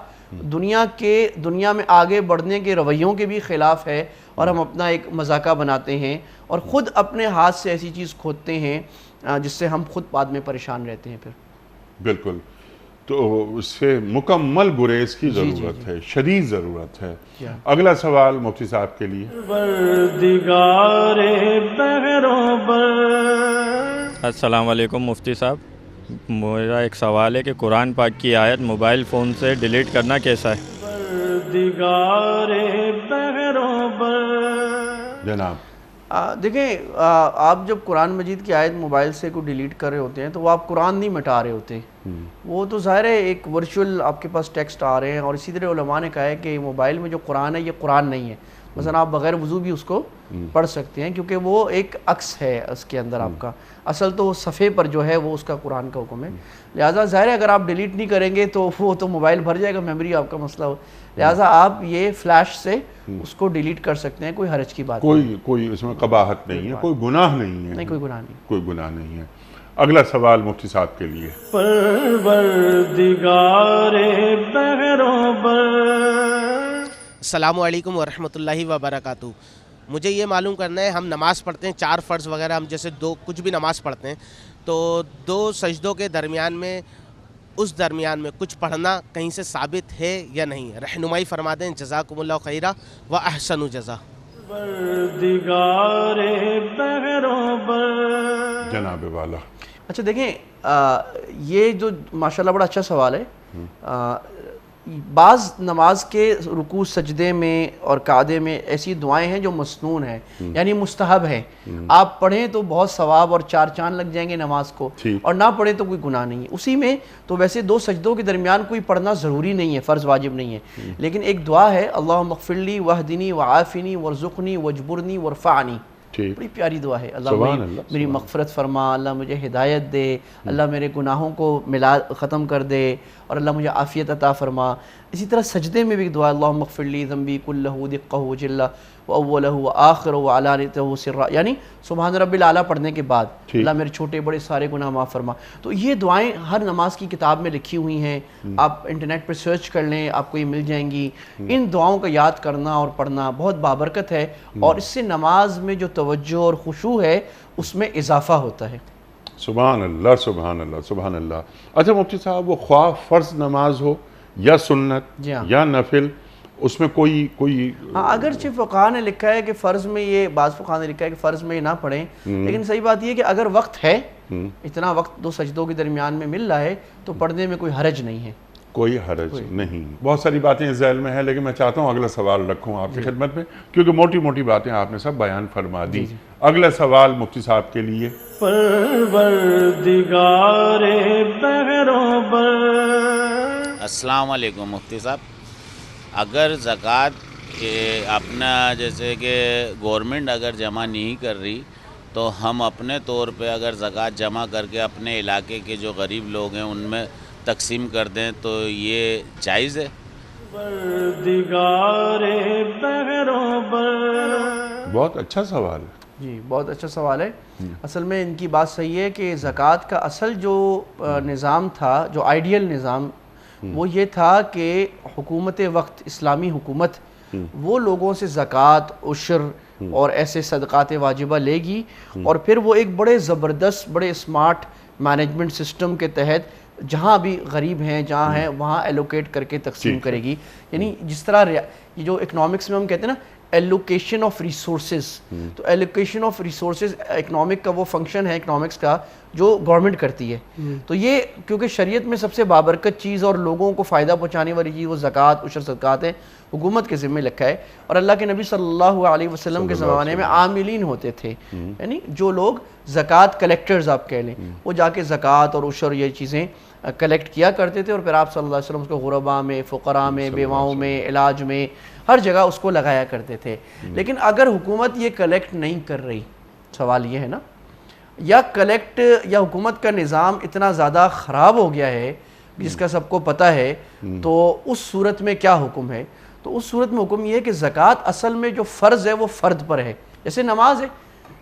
دنیا میں آگے بڑھنے کے رویوں کے بھی خلاف ہے، اور ہم اپنا ایک مذاقہ بناتے ہیں اور خود اپنے ہاتھ سے ایسی چیز کھودتے ہیں جس سے ہم خود بعد میں پریشان رہتے ہیں پھر۔ بالکل، تو اس سے مکمل گریز کی ضرورت ہے، شدید ضرورت ہے۔ اگلا سوال مفتی صاحب کے لیے۔ السلام علیکم مفتی صاحب، میرا ایک سوال ہے کہ قرآن پاک کی آیت موبائل فون سے ڈیلیٹ کرنا کیسا ہے؟ جناب دیکھیں آپ جب قرآن مجید کی آیت موبائل سے کوئی ڈیلیٹ کر رہے ہوتے ہیں تو وہ آپ قرآن نہیں مٹا رہے ہوتے، وہ تو ظاہر ہے ایک ورچوئل آپ کے پاس ٹیکسٹ آ رہے ہیں، اور اسی طرح علماء نے کہا ہے کہ موبائل میں جو قرآن ہے یہ قرآن نہیں ہے، مثلا آپ بغیر وضو بھی اس کو پڑھ سکتے ہیں، کیونکہ وہ ایک عکس ہے اس کے اندر آپ کا، اصل تو صفحے پر جو ہے وہ اس کا قرآن کا حکم ہے، لہٰذا ظاہر ہے اگر آپ ڈیلیٹ نہیں کریں گے تو وہ تو موبائل بھر جائے گا، میموری آپ کا مسئلہ ہو، لہٰذا آپ یہ فلیش سے اس کو ڈیلیٹ کر سکتے ہیں، کوئی حرج کی بات نہیں، کوئی اس میں قباحت نہیں ہے، کوئی گناہ نہیں ہے، نہیں کوئی گناہ نہیں، کوئی گناہ نہیں ہے۔ اگلا سوال مفتی صاحب کے لیے۔ السلام علیکم ورحمۃ اللہ وبرکاتہ۔ مجھے یہ معلوم کرنا ہے، ہم نماز پڑھتے ہیں 4 فرض وغیرہ، ہم جیسے کچھ بھی نماز پڑھتے ہیں تو 2 سجدوں کے درمیان میں، اس درمیان میں کچھ پڑھنا کہیں سے ثابت ہے یا نہیں؟ رہنمائی فرما دیں، جزاکم اللہ خیرہ و احسن جزا۔ جناب والا۔ اچھا دیکھیں یہ جو ماشاءاللہ بڑا اچھا سوال ہے، بعض نماز کے رکوع سجدے میں اور قعدے میں ایسی دعائیں ہیں جو مسنون ہیں، یعنی مستحب ہیں، آپ پڑھیں تو بہت ثواب اور 4 چاند لگ جائیں گے نماز کو، اور نہ پڑھیں تو کوئی گناہ نہیں ہے اسی میں۔ تو ویسے 2 سجدوں کے درمیان کوئی پڑھنا ضروری نہیں ہے، فرض واجب نہیں ہے، لیکن ایک دعا ہے، اللہم اغفر لی واہدنی وعافنی وارزقنی واجبرنی وارفعنی، بڑی پیاری دعا ہے، اللہ میری مغفرت فرما، اللہ مجھے ہدایت دے، اللہ میرے گناہوں کو ختم کر دے، اور اللہ مجھے عافیت عطا فرما۔ اسی طرح سجدے میں بھی دعا، اللہم اغفر لی ذنبی کلہ دقہ وجلہ وأولہ وآخرہ وعلانیتہ وسرہ، یعنی سبحان رب الاعلیٰ پڑھنے کے بعد اللہ میرے چھوٹے بڑے سارے گناہ معاف فرما۔ تو یہ دعائیں ہر نماز کی کتاب میں لکھی ہوئی ہیں، آپ انٹرنیٹ پر سرچ کر لیں، آپ کو یہ مل جائیں گی۔ ان دعاؤں کا یاد کرنا اور پڑھنا بہت بابرکت ہے، اور اس سے نماز میں جو توجہ اور خشوع ہے اس میں اضافہ ہوتا ہے۔ سبحان اللہ سبحان اللہ سبحان اللہ۔ اچھا مفتی صاحب، وہ خواہ فرض نماز ہو یا سنت یا نفل، اس میں کوئی اگرچہ فقہاء نے لکھا ہے کہ فرض میں یہ، بعض فقہاء نے لکھا ہے کہ فرض میں یہ نہ پڑھیں، لیکن صحیح بات یہ ہے کہ اگر وقت ہے، اتنا وقت 2 سجدوں کے درمیان میں مل رہا ہے تو پڑھنے میں کوئی حرج نہیں ہے۔ کوئی حرج نہیں. بہت ساری باتیں اس ذیل میں ہیں لیکن میں چاہتا ہوں اگلا سوال رکھوں آپ کی خدمت میں کیونکہ موٹی موٹی باتیں آپ نے سب بیان فرما دی. اگلا سوال مفتی صاحب کے لیے. پروردگار بحروں بر. السلام علیکم مفتی صاحب. اگر زکوٰۃ اپنا جیسے کہ گورنمنٹ اگر جمع نہیں کر رہی تو ہم اپنے طور پہ اگر زکوٰۃ جمع کر کے اپنے علاقے کے جو غریب لوگ ہیں ان میں تقسیم کر دیں تو یہ جائز ہے؟ پروردگار بحروں بر. بہت اچھا سوال ہے. جی بہت اچھا سوال ہے. اصل میں ان کی بات صحیح ہے کہ زکوٰۃ کا اصل جو نظام تھا, جو آئیڈیل نظام, وہ یہ تھا کہ حکومت وقت, اسلامی حکومت, وہ لوگوں سے زکوٰۃ, عشر اور ایسے صدقات واجبہ لے گی اور پھر وہ ایک بڑے زبردست, بڑے اسمارٹ مینجمنٹ سسٹم کے تحت جہاں بھی غریب ہیں, جہاں ہیں, وہاں ایلوکیٹ کر کے تقسیم کرے گی. یعنی جس طرح یہ جو اکنامکس میں ہم کہتے ہیں نا ایلوکیشن آف ریسورسز, تو ایلوکیشن آف ریسورسز اکنامک کا وہ فنکشن ہے اکنامکس کا جو گورنمنٹ کرتی ہے. تو یہ کیونکہ شریعت میں سب سے بابرکت چیز اور لوگوں کو فائدہ پہنچانے والی چیز وہ زکوٰۃ, عشر, صدقات ہیں, حکومت کے ذمہ لکھا ہے. اور اللہ کے نبی صلی اللہ علیہ وسلم کے زمانے میں عاملین ہوتے تھے, یعنی جو لوگ زکوٰۃ کلیکٹرز آپ کہہ لیں, وہ جا کے زکوٰۃ اور عشر یہ چیزیں کلیکٹ کیا کرتے تھے اور پھر آپ صلی اللہ علیہ وسلم اس کو غربا میں, فقراء میں, بیواؤں میں, علاج میں, ہر جگہ اس کو لگایا کرتے تھے. لیکن اگر حکومت یہ کلیکٹ نہیں کر رہی, سوال یہ ہے نا, یا کلیکٹ یا حکومت کا نظام اتنا زیادہ خراب ہو گیا ہے جس کا سب کو پتہ ہے, تو اس صورت میں کیا حکم ہے؟ تو اس صورت میں حکم یہ ہے کہ زکوٰۃ اصل میں جو فرض ہے وہ فرد پر ہے. جیسے نماز ہے,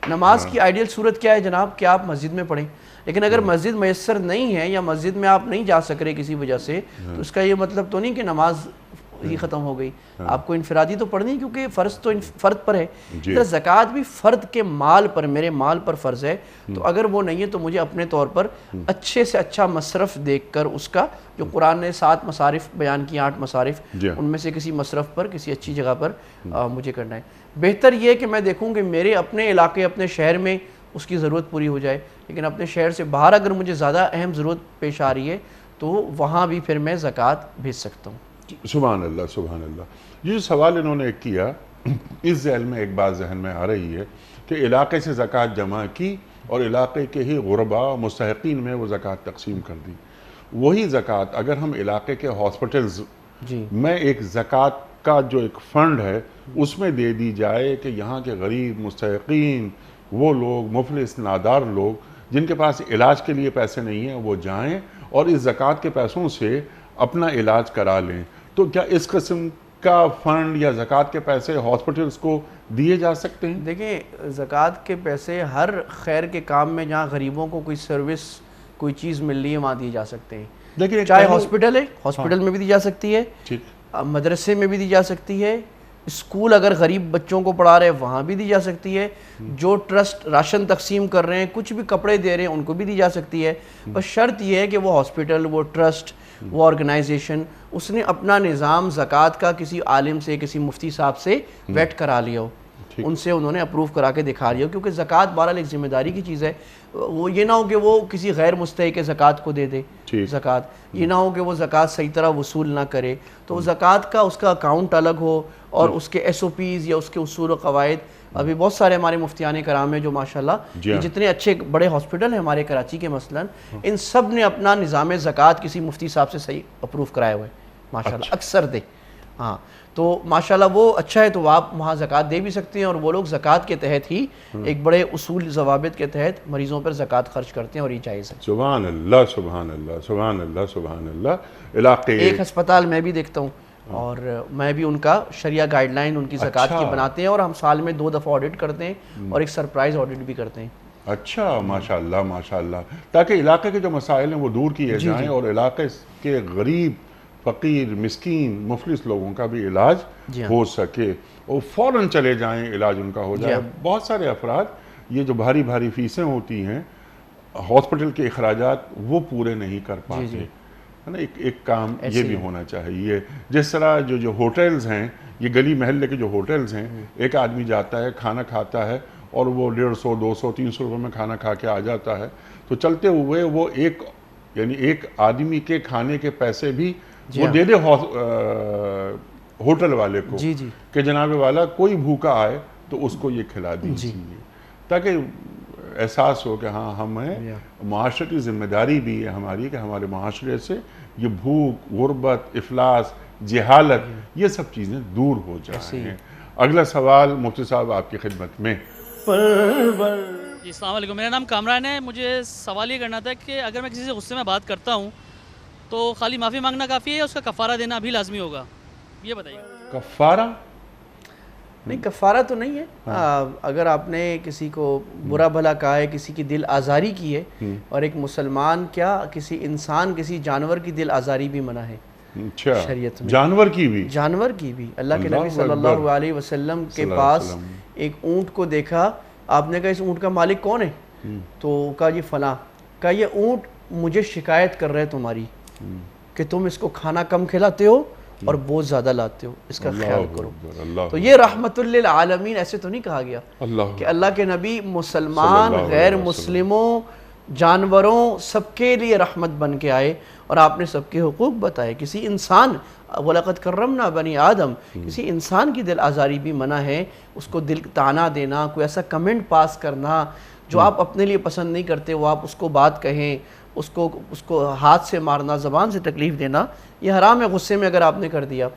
نماز کی آئیڈیل صورت کیا ہے جناب کہ آپ مسجد میں پڑھیں, لیکن اگر مسجد میسر نہیں ہے یا مسجد میں آپ نہیں جا سک رہے کسی وجہ سے, تو اس کا یہ مطلب تو نہیں کہ نماز ہی ختم ہو گئی. آپ کو انفرادی تو پڑھنی کیونکہ فرض تو فرد پر ہے. زکوٰۃ بھی فرد کے مال پر, میرے مال پر فرض ہے. تو اگر وہ نہیں ہے تو مجھے اپنے طور پر اچھے سے اچھا مصرف دیکھ کر اس کا, جو قرآن نے 7 مصارف بیان کی, 8 مصارف, ان میں سے کسی مصرف پر, کسی اچھی جگہ پر مجھے کرنا ہے. بہتر یہ کہ میں دیکھوں کہ میرے اپنے علاقے, اپنے شہر میں اس کی ضرورت پوری ہو جائے, لیکن اپنے شہر سے باہر اگر مجھے زیادہ اہم ضرورت پیش آ رہی ہے تو وہاں بھی پھر میں زکوٰۃ بھیج سکتا ہوں. سبحان اللہ, سبحان اللہ. یہ جو سوال انہوں نے کیا, اس ذیل میں ایک بات ذہن میں آ رہی ہے کہ علاقے سے زکوٰۃ جمع کی اور علاقے کے ہی غربا مستحقین میں وہ زکوٰۃ تقسیم کر دی. وہی زکوٰۃ اگر ہم علاقے کے ہاسپٹلز میں ایک زکوٰۃ کا جو ایک فنڈ ہے اس میں دے دی جائے کہ یہاں کے غریب مستحقین, وہ لوگ مفلس نادار لوگ جن کے پاس علاج کے لیے پیسے نہیں ہیں, وہ جائیں اور اس زکوٰۃ کے پیسوں سے اپنا علاج کرا لیں, تو کیا اس قسم کا فنڈ یا زکوٰۃ کے پیسے ہاسپٹلز کو دیے جا سکتے ہیں؟ دیکھیں, زکوٰۃ کے پیسے ہر خیر کے کام میں جہاں غریبوں کو کوئی سروس, کوئی چیز مل رہی ہے وہاں دی جا سکتے ہیں. چاہے ہاسپٹل ہے, ہاسپٹل میں بھی دی جا سکتی ہے, مدرسے میں بھی دی جا سکتی ہے, اسکول اگر غریب بچوں کو پڑھا رہے ہیں وہاں بھی دی جا سکتی ہے, جو ٹرسٹ راشن تقسیم کر رہے ہیں, کچھ بھی کپڑے دے رہے ہیں, ان کو بھی دی جا سکتی ہے. بس شرط یہ ہے کہ وہ ہاسپٹل, وہ ٹرسٹ, وہ آرگنائزیشن, اس نے اپنا نظام زکوٰۃ کا کسی عالم سے, کسی مفتی صاحب سے ویٹ کرا لیا ہو, ان سے انہوں نے اپروو کرا کے دکھا لیا ہو. کیونکہ زکوٰۃ بہرحال ایک ذمہ داری کی چیز ہے. وہ یہ نہ ہو کہ وہ کسی غیر مستحق زکوٰۃ کو دے دے زکوٰۃ, یہ نہ ہو کہ وہ زکوٰۃ صحیح طرح وصول نہ کرے. تو زکوٰۃ کا اس کا اکاؤنٹ الگ ہو اور اس کے ایس او پیز یا اس کے اصول و قواعد. ابھی بہت سارے ہمارے مفتیان کرام ہیں جو ماشاءاللہ جتنے اچھے بڑے ہاسپٹل ہیں ہمارے کراچی کے مثلا, ان سب نے اپنا نظام زکوٰۃ کسی مفتی صاحب سے صحیح اپروو کرائے ہوئے ماشاءاللہ, اکثر دے. ہاں تو ماشاءاللہ وہ اچھا ہے, تو آپ وہاں زکوٰۃ دے بھی سکتے ہیں. اور وہ لوگ زکوٰۃ کے تحت ہی ایک بڑے اصول ضوابط کے تحت مریضوں پر زکوٰۃ خرچ کرتے ہیں, اور یہ جائز ہے. سبحان اللہ, سبحان اللہ, سبحان اللہ, سبحان اللہ. علاقے ایک ہسپتال میں بھی دیکھتا ہوں اور میں بھی ان کا شریعہ گائیڈ لائن ان کی زکوٰۃ کی بناتے ہیں, اور ہم سال میں 2 دفعہ آڈٹ کرتے ہیں اور ایک سرپرائز آڈٹ بھی کرتے ہیں. اچھا, ماشاءاللہ, ماشاءاللہ. تاکہ علاقے کے جو مسائل ہیں وہ دور کیے جائیں اور علاقے کے غریب, فقیر, مسکین, مفلس لوگوں کا بھی علاج ہو سکے اور فوراً چلے جائیں, علاج ان کا ہو جائے. بہت سارے افراد یہ جو بھاری بھاری فیسیں ہوتی ہیں, ہاسپٹل کے اخراجات وہ پورے نہیں کر پاتے, ہے نا. ایک کام یہ بھی ہونا چاہیے. جس طرح جو ہوٹلز ہیں, یہ گلی محلے کے جو ہوٹلز ہیں, ایک آدمی جاتا ہے, کھانا کھاتا ہے اور وہ 150, 200, 300 روپے میں کھانا کھا کے آ جاتا ہے, تو چلتے ہوئے وہ ایک آدمی کے کھانے کے پیسے بھی جی وہ ہاں۔ دے دے ہوٹل والے کو جی جی کہ جناب والا کوئی بھوکا آئے تو اس کو یہ کھلا دیجیے، تاکہ احساس ہو کہ ہاں ہمیں معاشرتی ذمہ داری بھی ہے ہماری کہ ہمارے معاشرے سے یہ بھوک، غربت، افلاس، جہالت یہ سب چیزیں دور ہو جائیں۔ اگلا سوال مفتی صاحب آپ کی خدمت میں۔ جی السلام علیکم، میرا نام کامران ہے۔ مجھے سوال یہ کرنا تھا کہ اگر میں کسی سے غصے میں بات کرتا ہوں تو خالی معافی مانگنا کافی ہے یا اس کا کفارہ دینا بھی لازمی ہوگا؟ یہ بتائیے۔ کفارہ نہیں، کفارہ تو نہیں ہے۔ اگر آپ نے کسی کو برا بھلا کہا ہے، کسی کی دل آزاری کی ہے، اور ایک مسلمان کیا کسی انسان، کسی جانور کی دل آزاری بھی منع ہے اچھا، شریعت میں، جانور کی بھی؟ جانور کی بھی۔ اللہ کے اللہ نبی صلی اکبر اللہ علیہ وسلم کے صلی اللہ پاس علیہ وسلم۔ ایک اونٹ کو دیکھا، آپ نے کہا اس اونٹ کا مالک کون ہے؟ تو کہا جی فلاں۔ کہا یہ اونٹ مجھے شکایت کر رہے تمہاری کہ تم اس کو کھانا کم کھلاتے ہو اور بہت زیادہ لاتے ہو، اس کا خیال کرو۔ تو یہ رحمت للعالمین ایسے تو نہیں کہا گیا کہ اللہ کے نبی مسلمان، غیر مسلموں، جانوروں سب کے لیے رحمت بن کے آئے، اور آپ نے سب کے حقوق بتائے۔ کسی انسان، وَلَقَدْ كَرَّمْنَا بَنِي آدم، کسی انسان کی دل آزاری بھی منع ہے، اس کو دل تانا دینا، کوئی ایسا کمنٹ پاس کرنا جو آپ اپنے لیے پسند نہیں کرتے، وہ آپ اس کو بات کہیں، اس کو ہاتھ سے مارنا، زبان سے تکلیف دینا، یہ حرام ہے غصے میں اگر آپ نے کر دیا۔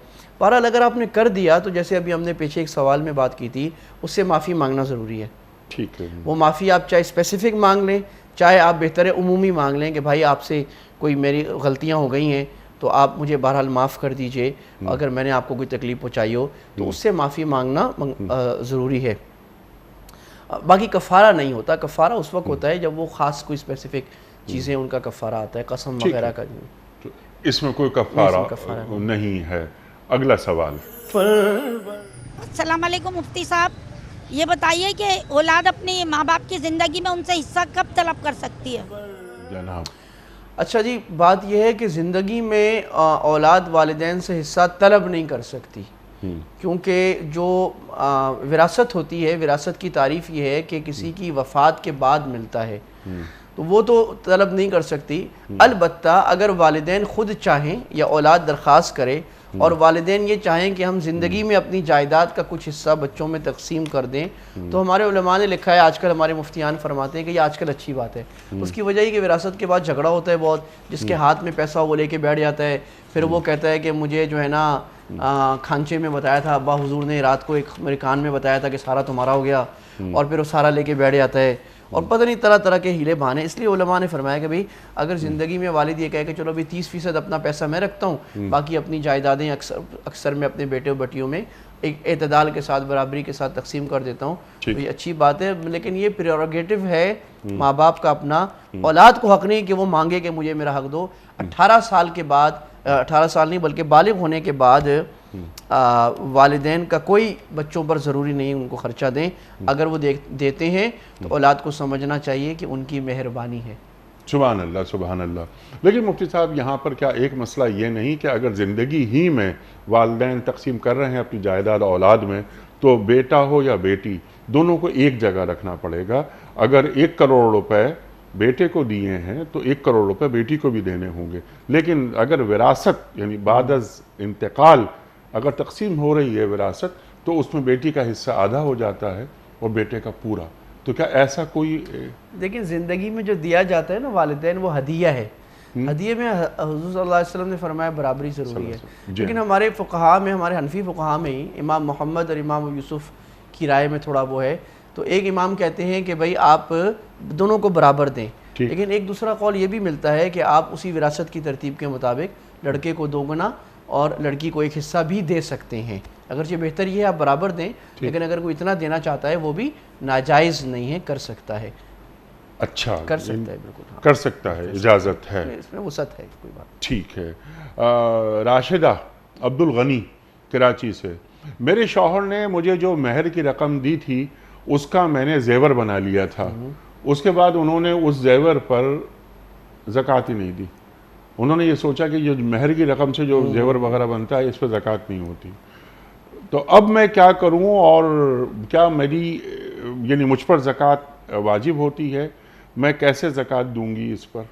بہرحال اگر آپ نے کر دیا تو جیسے ابھی ہم نے پیچھے ایک سوال میں بات کی تھی، اس سے معافی مانگنا ضروری ہے۔ ٹھیک ہے، وہ معافی آپ چاہے اسپیسیفک مانگ لیں، چاہے آپ بہتر ہے عمومی مانگ لیں کہ بھائی آپ سے کوئی میری غلطیاں ہو گئی ہیں تو آپ مجھے بہرحال معاف کر دیجئے، اگر میں نے آپ کو کوئی تکلیف پہنچائی ہو تو اس سے معافی مانگنا ضروری ہے۔ باقی کفارہ نہیں ہوتا، کفارہ اس وقت ہوتا ہے جب وہ خاص کوئی اسپیسیفک چیزیں ان کا کفارہ آتا ہے، قسم وغیرہ کا۔ اس میں کوئی کفارہ نہیں ہے۔ اگلا سوال۔ السلام علیکم مفتی صاحب، یہ بتائیے کہ اولاد اپنے ماں باپ کی زندگی میں ان سے حصہ کب طلب کر سکتی ہے؟ جناب اچھا جی، بات یہ ہے کہ زندگی میں اولاد والدین سے حصہ طلب نہیں کر سکتی، کیونکہ جو وراثت ہوتی ہے، وراثت کی تعریف یہ ہے کہ کسی کی وفات کے بعد ملتا ہے، تو وہ تو طلب نہیں کر سکتی۔ البتہ اگر والدین خود چاہیں یا اولاد درخواست کرے اور والدین یہ چاہیں کہ ہم زندگی میں اپنی جائیداد کا کچھ حصہ بچوں میں تقسیم کر دیں، تو ہمارے علماء نے لکھا ہے، آج کل ہمارے مفتیان فرماتے ہیں کہ یہ آج کل اچھی بات ہے۔ اس کی وجہ یہ کہ وراثت کے بعد جھگڑا ہوتا ہے بہت، جس کے ہاتھ میں پیسہ وہ لے کے بیٹھ جاتا ہے، پھر وہ کہتا ہے کہ مجھے جو ہے نا کھانچے میں بتایا تھا، ابا حضور نے رات کو ایک میرے کان میں بتایا تھا کہ سارا تمہارا ہو گیا، اور پھر وہ سارا لے کے بیٹھ جاتا ہے، اور پتہ نہیں طرح طرح کے ہیلے بہانے۔ اس لیے علماء نے فرمایا کہ بھئی اگر زندگی میں والد یہ کہے کہ چلو ابھی 30% اپنا پیسہ میں رکھتا ہوں، باقی اپنی جائیدادیں اکثر میں اپنے بیٹے و بیٹیوں میں ایک اعتدال کے ساتھ، برابری کے ساتھ تقسیم کر دیتا ہوں، تو یہ اچھی بات ہے۔ لیکن یہ پریروگیٹو ہے ماں باپ کا اپنا، اولاد کو حق نہیں کہ وہ مانگے کہ مجھے میرا حق دو۔ 18 سال کے بعد، 18 سال نہیں بلکہ بالغ ہونے کے بعد والدین کا کوئی بچوں پر ضروری نہیں ان کو خرچہ دیں، اگر وہ دیتے ہیں تو اولاد کو سمجھنا چاہیے کہ ان کی مہربانی ہے۔ سبحان اللہ، سبحان اللہ۔ لیکن مفتی صاحب یہاں پر کیا ایک مسئلہ یہ نہیں کہ اگر زندگی ہی میں والدین تقسیم کر رہے ہیں اپنی جائیداد اولاد میں، تو بیٹا ہو یا بیٹی دونوں کو ایک جگہ رکھنا پڑے گا؟ اگر 1 کروڑ روپے بیٹے کو دیے ہیں تو 1 کروڑ روپے بیٹی کو بھی دینے ہوں گے، لیکن اگر وراثت یعنی بعد از انتقال اگر تقسیم ہو رہی ہے وراثت، تو اس میں بیٹی کا حصہ آدھا ہو جاتا ہے اور بیٹے کا پورا۔ تو کیا ایسا کوئی؟ لیکن زندگی میں جو دیا جاتا ہے نا والدین، وہ ہدیہ ہے۔ ہدیے میں حضور صلی اللہ علیہ وسلم نے فرمایا برابری ضروری ہے، لیکن ہمارے فقہاء میں، ہمارے حنفی فقہاء میں ہی امام محمد اور امام یوسف کی رائے میں تھوڑا وہ ہے، تو ایک امام کہتے ہیں کہ بھئی آپ دونوں کو برابر دیں، لیکن ایک دوسرا قول یہ بھی ملتا ہے کہ آپ اسی وراثت کی ترتیب کے مطابق لڑکے کو 2 گنا اور لڑکی کو 1 حصہ بھی دے سکتے ہیں۔ اگرچہ بہتر یہ ہے آپ برابر دیں، لیکن اگر کوئی اتنا دینا چاہتا ہے وہ بھی ناجائز نہیں ہے، کر سکتا ہے۔ اچھا، کر سکتا ہے، بالکل کر سکتا ہے، اجازت ہے، اس میں وسعت ہے، کوئی بات۔ ٹھیک ہے۔ راشدہ عبدالغنی کراچی سے، میرے شوہر نے مجھے جو مہر کی رقم دی تھی اس کا میں نے زیور بنا لیا تھا، اس کے بعد انہوں نے اس زیور پر زکوٰۃ ہی نہیں دی۔ انہوں نے یہ سوچا کہ یہ مہر کی رقم سے جو زیور وغیرہ بنتا ہے اس پہ زکوٰۃ نہیں ہوتی، تو اب میں کیا کروں؟ اور کیا میری یعنی مجھ پر زکوٰۃ واجب ہوتی ہے؟ میں کیسے زکوٰۃ دوں گی اس پر؟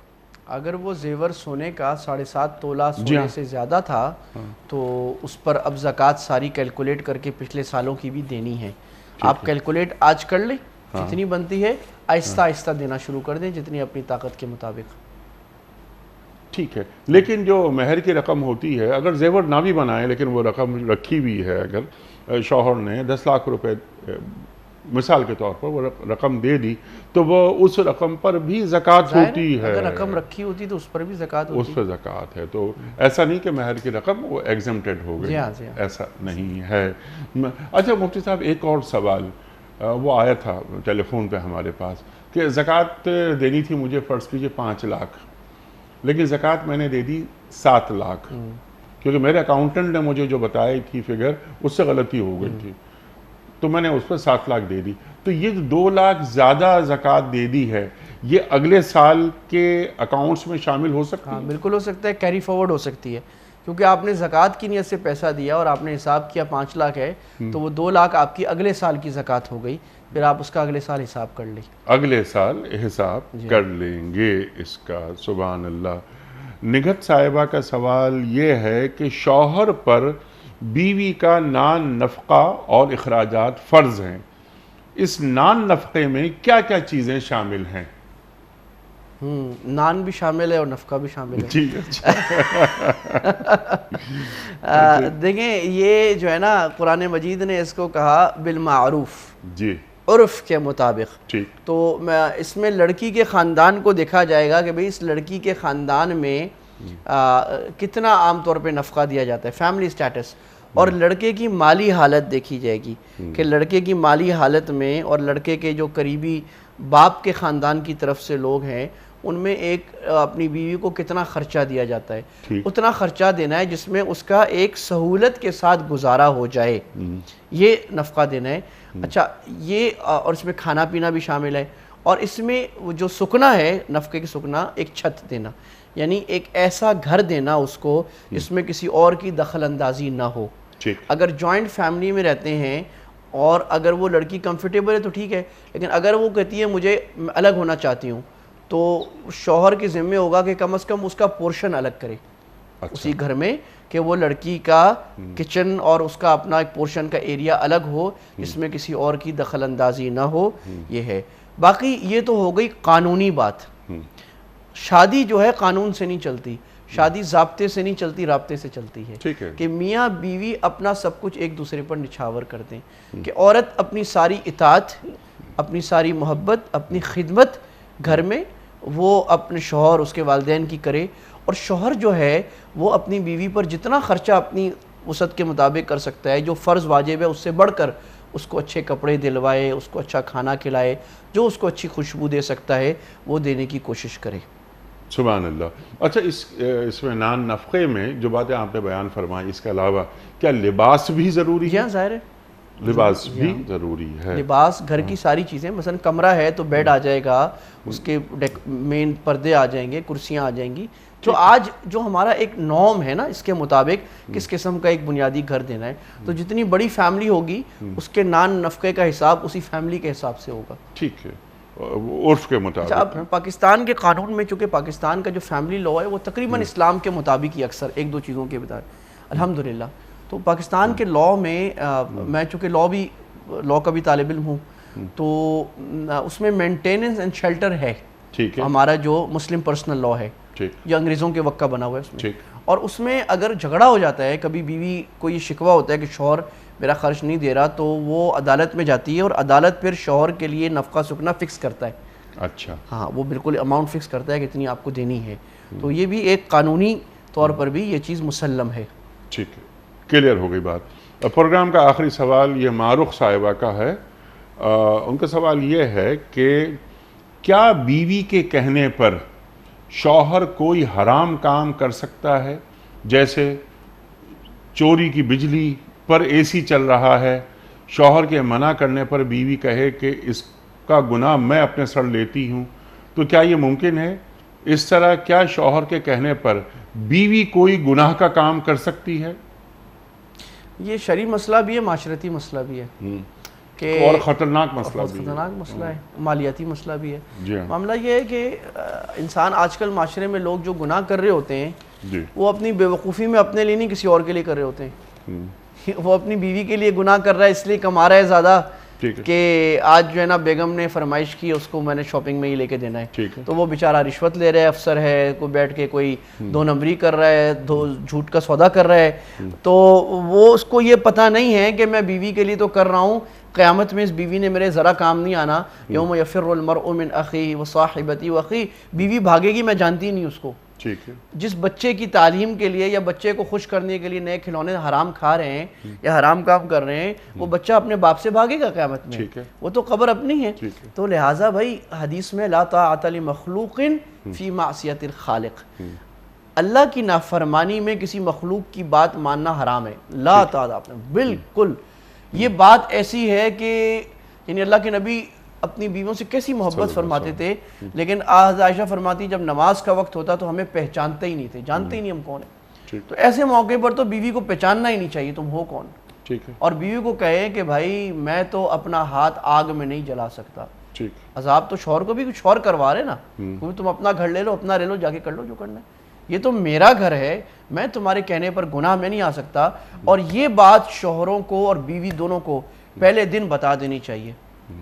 اگر وہ زیور سونے کا 7.5 تولہ جی سونے ہاں۔ سے زیادہ تھا تو اس پر اب زکوٰۃ ساری کیلکولیٹ کر کے پچھلے سالوں کی بھی دینی ہے. آپ کیلکولیٹ آج کر لیں کتنی بنتی ہے, آہستہ آہستہ دینا شروع کر دیں جتنی اپنی طاقت کے مطابق. ٹھیک ہے. لیکن جو مہر کی رقم ہوتی ہے, اگر زیور نہ بھی بنائے لیکن وہ رقم رکھی بھی ہے, اگر شوہر نے 10 لاکھ روپے مثال کے طور پر وہ رقم دے دی تو وہ اس رقم پر بھی زکوٰۃ ہوتی ہے. اگر رقم رکھی ہوتی تو اس پر بھی زکوٰۃ ہوتی. اس پر زکوٰۃ ہے. تو ایسا نہیں کہ مہر کی رقم وہ ایگزمپٹڈ ہو گئی, ایسا نہیں ہے. اچھا مفتی صاحب, ایک اور سوال وہ آیا تھا ٹیلی فون پہ ہمارے پاس کہ زکوٰۃ دینی تھی مجھے, فرض کیجئے 5 لاکھ, لیکن زکوٰۃ میں نے دے دی 7 لاکھ, کیونکہ میرے اکاؤنٹنٹ نے مجھے جو بتائی تھی فگر اس سے غلطی ہو گئی تھی, تو میں نے اس پر 7 لاکھ دے دی. تو یہ 2 لاکھ زیادہ زکوٰۃ دے دی ہے, یہ اگلے سال کے اکاؤنٹس میں شامل ہو سکتی ہے؟ ہاں بالکل ہو سکتا ہے, کیری فارورڈ ہو سکتی ہے, کیونکہ آپ نے زکوٰۃ کی نیت سے پیسہ دیا اور آپ نے حساب کیا 5 لاکھ ہے, تو وہ 2 لاکھ آپ کی اگلے سال کی زکوٰۃ ہو گئی, پھر آپ اس کا اگلے سال حساب کر لیں. اگلے سال حساب کر لیں گے اس کا. سبحان اللہ. نگہت صاحبہ کا سوال یہ ہے کہ شوہر پر بیوی کا نان نفقہ اور اخراجات فرض ہیں, اس نان نفقے میں کیا کیا چیزیں شامل ہیں؟ نان بھی شامل ہے اور نفقہ بھی شامل ہے. جی دیکھیں یہ جو ہے نا قرآن مجید نے اس کو کہا بالمعروف, جی عرف کے مطابق. ٹھیک. تو اس میں لڑکی کے خاندان کو دیکھا جائے گا کہ بھئی اس لڑکی کے خاندان میں کتنا عام طور پہ نفقہ دیا جاتا ہے, فیملی سٹیٹس, اور لڑکے کی مالی حالت دیکھی جائے گی کہ لڑکے کی مالی حالت میں اور لڑکے کے جو قریبی باپ کے خاندان کی طرف سے لوگ ہیں ان میں ایک اپنی بیوی کو کتنا خرچہ دیا جاتا ہے, اتنا خرچہ دینا ہے جس میں اس کا ایک سہولت کے ساتھ گزارا ہو جائے, یہ نفقہ دینا ہے. اچھا یہ, اور اس میں کھانا پینا بھی شامل ہے, اور اس میں جو سکنا ہے نفقے کی سکنا, ایک چھت دینا, یعنی ایک ایسا گھر دینا اس کو جس میں کسی اور کی دخل اندازی نہ ہو. اگر جوائنٹ فیملی میں رہتے ہیں اور اگر وہ لڑکی کمفرٹیبل ہے تو ٹھیک ہے, لیکن اگر وہ کہتی ہے مجھے الگ ہونا چاہتی ہوں تو شوہر کے ذمہ ہوگا کہ کم از کم اس کا پورشن الگ کرے اسی گھر میں, کہ وہ لڑکی کا کچن اور اس کا اپنا ایک پورشن کا ایریا الگ ہو جس میں کسی اور کی دخل اندازی نہ ہو. یہ ہے. باقی یہ تو ہو گئی قانونی بات. شادی جو ہے قانون سے نہیں چلتی, شادی ضابطے سے نہیں چلتی, رابطے سے چلتی ہے کہ میاں بیوی اپنا سب کچھ ایک دوسرے پر نچھاور کر دیں, کہ عورت اپنی ساری اطاعت, اپنی ساری محبت, اپنی خدمت گھر میں وہ اپنے شوہر اس کے والدین کی کرے, اور شوہر جو ہے وہ اپنی بیوی پر جتنا خرچہ اپنی وسعت کے مطابق کر سکتا ہے, جو فرض واجب ہے اس سے بڑھ کر اس کو اچھے کپڑے دلوائے, اس کو اچھا کھانا کھلائے, جو اس کو اچھی خوشبو دے سکتا ہے وہ دینے کی کوشش کرے. سبحان اللہ. اچھا اس میں نان نفقے میں جو باتیں آپ نے بیان فرمائی, اس کے علاوہ کیا لباس بھی ضروری ہے؟ ظاہر ہے لباس بھی ضروری ہے. لباس, گھر کی ساری چیزیں, مثلا کمرہ ہے تو بیڈ آ جائے گا, اس کے مین پردے آ جائیں گے, کرسیاں آ جائیں گی, جو آج جو ہمارا ایک نارم ہے نا اس کے مطابق کس قسم کا ایک بنیادی گھر دینا ہے. تو جتنی بڑی فیملی ہوگی اس کے نان نفقے کا حساب اسی فیملی کے حساب سے ہوگا. ٹھیک ہے, عرف کے مطابق. اب پاکستان کے قانون میں چونکہ پاکستان کا جو فیملی لا ہے وہ تقریباً اسلام کے مطابق ہی اکثر ایک دو چیزوں کے بتا الحمدللہ. تو پاکستان کے لا میں میں چونکہ لا کا بھی طالب علم ہوں, تو اس میں مینٹیننس اینڈ شیلٹر ہے ہمارا جو مسلم پرسنل لا ہے جو انگریزوں کے وقت کا بنا ہوا ہے اس میں. اور اس میں اگر جھگڑا ہو جاتا ہے, کبھی بیوی کو یہ شکوہ ہوتا ہے کہ شوہر میرا خرچ نہیں دے رہا, تو وہ عدالت میں جاتی ہے اور عدالت پھر شوہر کے لیے نفقہ سکنا فکس کرتا ہے. اچھا. ہاں, وہ بالکل اماؤنٹ فکس کرتا ہے کہ اتنی آپ کو دینی ہے. تو یہ بھی ایک قانونی طور پر بھی یہ چیز مسلم ہے. ٹھیک ہے, کلیئر ہو گئی بات. پروگرام کا آخری سوال یہ معروق صاحبہ کا ہے. ان کا سوال یہ ہے کہ کیا بیوی کے کہنے پر شوہر کوئی حرام کام کر سکتا ہے, جیسے چوری کی بجلی پر اے سی چل رہا ہے, شوہر کے منع کرنے پر بیوی کہے کہ اس کا گناہ میں اپنے سر لیتی ہوں, تو کیا یہ ممکن ہے؟ اس طرح کیا شوہر کے کہنے پر بیوی کوئی گناہ کا کام کر سکتی ہے؟ یہ شرعی مسئلہ بھی ہے, معاشرتی مسئلہ بھی ہے. کہ اور خطرناک مسئلہ بہت بھی ہے۔ خطرناک مسئلہ ہے، مالیاتی مسئلہ بھی ہے۔ جی ہاں معاملہ یہ ہے کہ انسان آج کل معاشرے میں لوگ جو گناہ کر رہے ہوتے ہیں جی وہ اپنی بے وقوفی میں اپنے لیے نہیں کسی اور کے لیے کر رہے ہوتے ہیں۔ وہ اپنی بیوی کے لیے گناہ کر رہا ہے، اس لیے کما رہا ہے زیادہ ٹھیک ہے کہ آج جو ہے نا بیگم نے فرمائش کی اس کو میں نے شاپنگ میں ہی لے کے دینا ہے، ٹھیک ہے تو وہ بیچارہ رشوت لے رہا ہے، افسر ہے، کوئی بیٹھ کے کوئی دو نمبری کر رہا ہے، جھوٹ کا سودا کر رہا ہے، تو وہ اس کو یہ پتہ نہیں ہے کہ میں بیوی کے لیے تو کر رہا ہوں، قیامت میں اس بیوی نے میرے ذرا کام نہیں آنا۔ یوم یفر المرء من اخیہ وصاحبتہ واخیہ، بیوی بھاگے گی، میں جانتی نہیں اس کو۔ ٹھیک ہے جس بچے کی تعلیم کے لیے یا بچے کو خوش کرنے کے لیے نئے کھلونے حرام کھا رہے ہیں یا حرام کام کر رہے ہیں، وہ بچہ اپنے باپ سے بھاگے گا قیامت میں، ٹھیک ہے وہ تو قبر اپنی ہے۔ تو لہٰذا بھائی حدیث میں لا طاعۃ لمخلوق فی معصیۃ الخالق، اللہ کی نافرمانی میں کسی مخلوق کی بات ماننا حرام ہے، لا طاعت، بالکل۔ یہ بات ایسی ہے کہ یعنی اللہ کے نبی اپنی بیویوں سے کیسی محبت فرماتے تھے، لیکن عائشہ فرماتی جب نماز کا وقت ہوتا تو ہمیں پہچانتے ہی نہیں تھے، جانتے ہی نہیں ہم کون ہیں۔ تو ایسے موقع پر تو بیوی کو پہچاننا ہی نہیں چاہیے تم ہو کون، ٹھیک ہے اور بیوی کو کہے کہ بھائی میں تو اپنا ہاتھ آگ میں نہیں جلا سکتا۔ ٹھیک عذاب تو شوہر کو بھی کچھ اور کروا رہے نا، کیونکہ تم اپنا گھر لے لو، اپنا لے لو، جا کے کر لو جو کرنا ہے، یہ تو میرا گھر ہے، میں تمہارے کہنے پر گناہ میں نہیں آ سکتا۔ اور یہ بات شوہروں کو اور بیوی دونوں کو پہلے دن بتا دینی چاہیے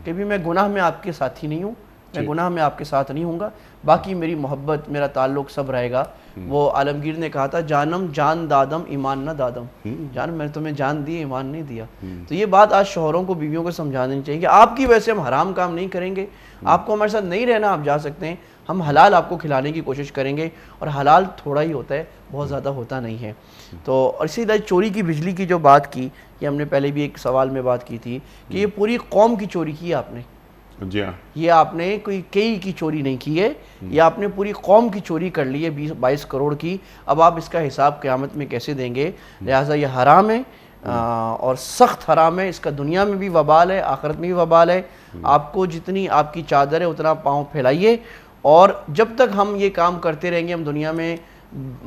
کہ بھی میں گناہ میں آپ کے ساتھی نہیں ہوں، میں گناہ میں آپ کے ساتھ نہیں ہوں گا، باقی میری محبت میرا تعلق سب رہے گا۔ وہ عالمگیر نے کہا تھا جانم جان دادم ایمان نہ دادم، جان میں تمہیں جان دی ایمان نہیں دیا۔ تو یہ بات آج شوہروں کو بیویوں کو سمجھا دینی چاہیے کہ آپ کی وجہ سے ہم حرام کام نہیں کریں گے، آپ کو ہمارے ساتھ نہیں رہنا آپ جا سکتے ہیں، ہم حلال آپ کو کھلانے کی کوشش کریں گے، اور حلال تھوڑا ہی ہوتا ہے، بہت زیادہ ہوتا نہیں ہے۔ تو اسی طرح چوری کی بجلی کی جو بات کی، یہ ہم نے پہلے بھی ایک سوال میں بات کی تھی کہ یہ پوری قوم کی چوری کی آپ نے، جی ہاں یہ آپ نے کوئی کئی کی چوری نہیں کی ہے، یہ آپ نے پوری قوم کی چوری کر لی ہے 22 کروڑ کی۔ اب آپ اس کا حساب قیامت میں کیسے دیں گے؟ لہٰذا یہ حرام ہے اور سخت حرام ہے، اس کا دنیا میں بھی وبال ہے، آخرت میں بھی وبال ہے۔ آپ کو جتنی آپ کی چادر ہے اتنا پاؤں پھیلائیے، اور جب تک ہم یہ کام کرتے رہیں گے ہم دنیا میں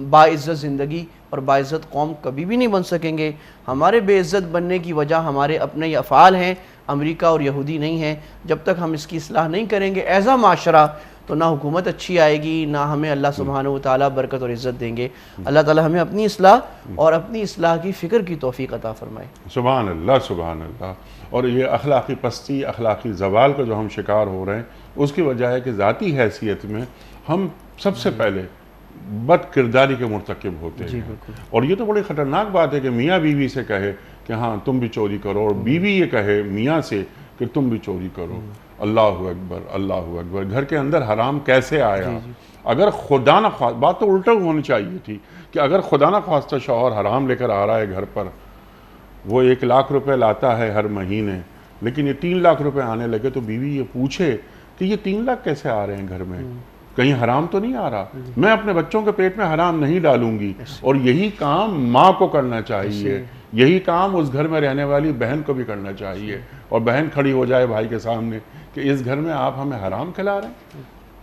باعزت زندگی اور باعزت قوم کبھی بھی نہیں بن سکیں گے۔ ہمارے بے عزت بننے کی وجہ ہمارے اپنے افعال ہیں، امریکہ اور یہودی نہیں ہیں۔ جب تک ہم اس کی اصلاح نہیں کریں گے ایز اے معاشرہ تو نہ حکومت اچھی آئے گی، نہ ہمیں اللہ سبحانہ و تعالیٰ برکت اور عزت دیں گے۔ اللہ تعالیٰ ہمیں اپنی اصلاح اور اپنی اصلاح کی فکر کی توفیق عطا فرمائے۔ سبحان اللہ سبحان اللہ۔ اور یہ اخلاقی پستی، اخلاقی زوال کا جو ہم شکار ہو رہے ہیں، اس کی وجہ ہے کہ ذاتی حیثیت میں ہم سب سے پہلے بد کرداری کے مرتکب ہوتے ہیں۔ اور یہ تو بڑی خطرناک بات ہے کہ میاں بیوی سے کہے کہ ہاں تم بھی چوری کرو، اور بیوی یہ کہے میاں سے کہ تم بھی چوری کرو۔ اللہ اکبر اللہ اکبر۔ گھر کے اندر حرام کیسے آیا؟ اگر خدا نہ خواستہ، بات تو الٹا ہونی چاہیے تھی کہ اگر خدا نہ خواستہ شوہر حرام لے کر آ رہا ہے گھر پر، وہ 1 لاکھ روپے لاتا ہے ہر مہینے، لیکن یہ 3 لاکھ روپے آنے لگے، تو بیوی یہ پوچھے کہ یہ 3 لاکھ کیسے آ رہے ہیں گھر میں، کہیں حرام تو نہیں آ رہا، میں اپنے بچوں کے پیٹ میں حرام نہیں ڈالوں گی۔ اور یہی کام ماں کو کرنا چاہیے، یہی کام اس گھر میں رہنے والی بہن کو بھی کرنا چاہیے، اور بہن کھڑی ہو جائے بھائی کے سامنے کہ اس گھر میں آپ ہمیں حرام کھلا رہے ہیں،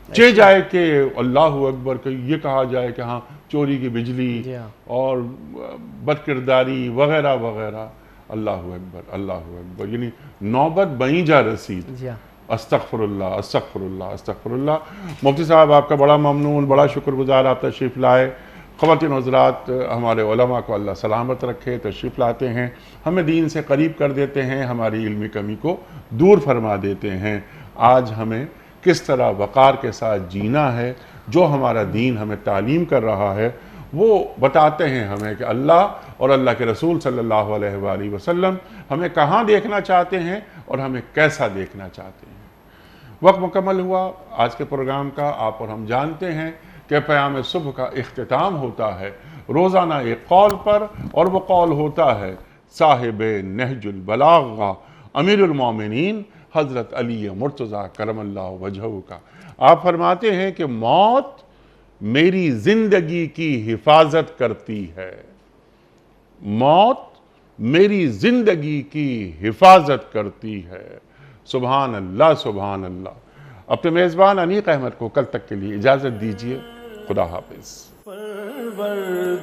چہ جائے کہ اللہ اکبر، کہ یہ کہا جائے کہ ہاں چوری کی بجلی اور بد کرداری وغیرہ وغیرہ۔ اللہ اکبر اللہ اکبر، یعنی نوبت بہیں جا رسید۔ استغفر اللہ استغفر اللہ استغفر اللہ۔ مفتی صاحب آپ کا بڑا ممنون، بڑا شکر گزار، آپ تشریف لائے۔ خواتین و حضرات، ہمارے علماء کو اللہ سلامت رکھے، تشریف لاتے ہیں، ہمیں دین سے قریب کر دیتے ہیں، ہماری علمی کمی کو دور فرما دیتے ہیں۔ آج ہمیں کس طرح وقار کے ساتھ جینا ہے، جو ہمارا دین ہمیں تعلیم کر رہا ہے، وہ بتاتے ہیں ہمیں کہ اللہ اور اللہ کے رسول صلی اللہ علیہ وآلہ وسلم ہمیں کہاں دیکھنا چاہتے ہیں اور ہمیں کیسا دیکھنا چاہتے ہیں۔ وقت مکمل ہوا آج کے پروگرام کا۔ آپ اور ہم جانتے ہیں کہ پیام صبح کا اختتام ہوتا ہے روزانہ ایک قول پر، اور وہ قول ہوتا ہے صاحب نہج البلاغہ امیر المومنین حضرت علی مرتضیٰ کرم اللہ وجہہ کا۔ آپ فرماتے ہیں کہ موت میری زندگی کی حفاظت کرتی ہے، موت میری زندگی کی حفاظت کرتی ہے۔ سبحان اللہ سبحان اللہ۔ اپنے میزبان انیق احمد کو کل تک کے لیے اجازت دیجیے۔ خدا حافظ۔ پروردگار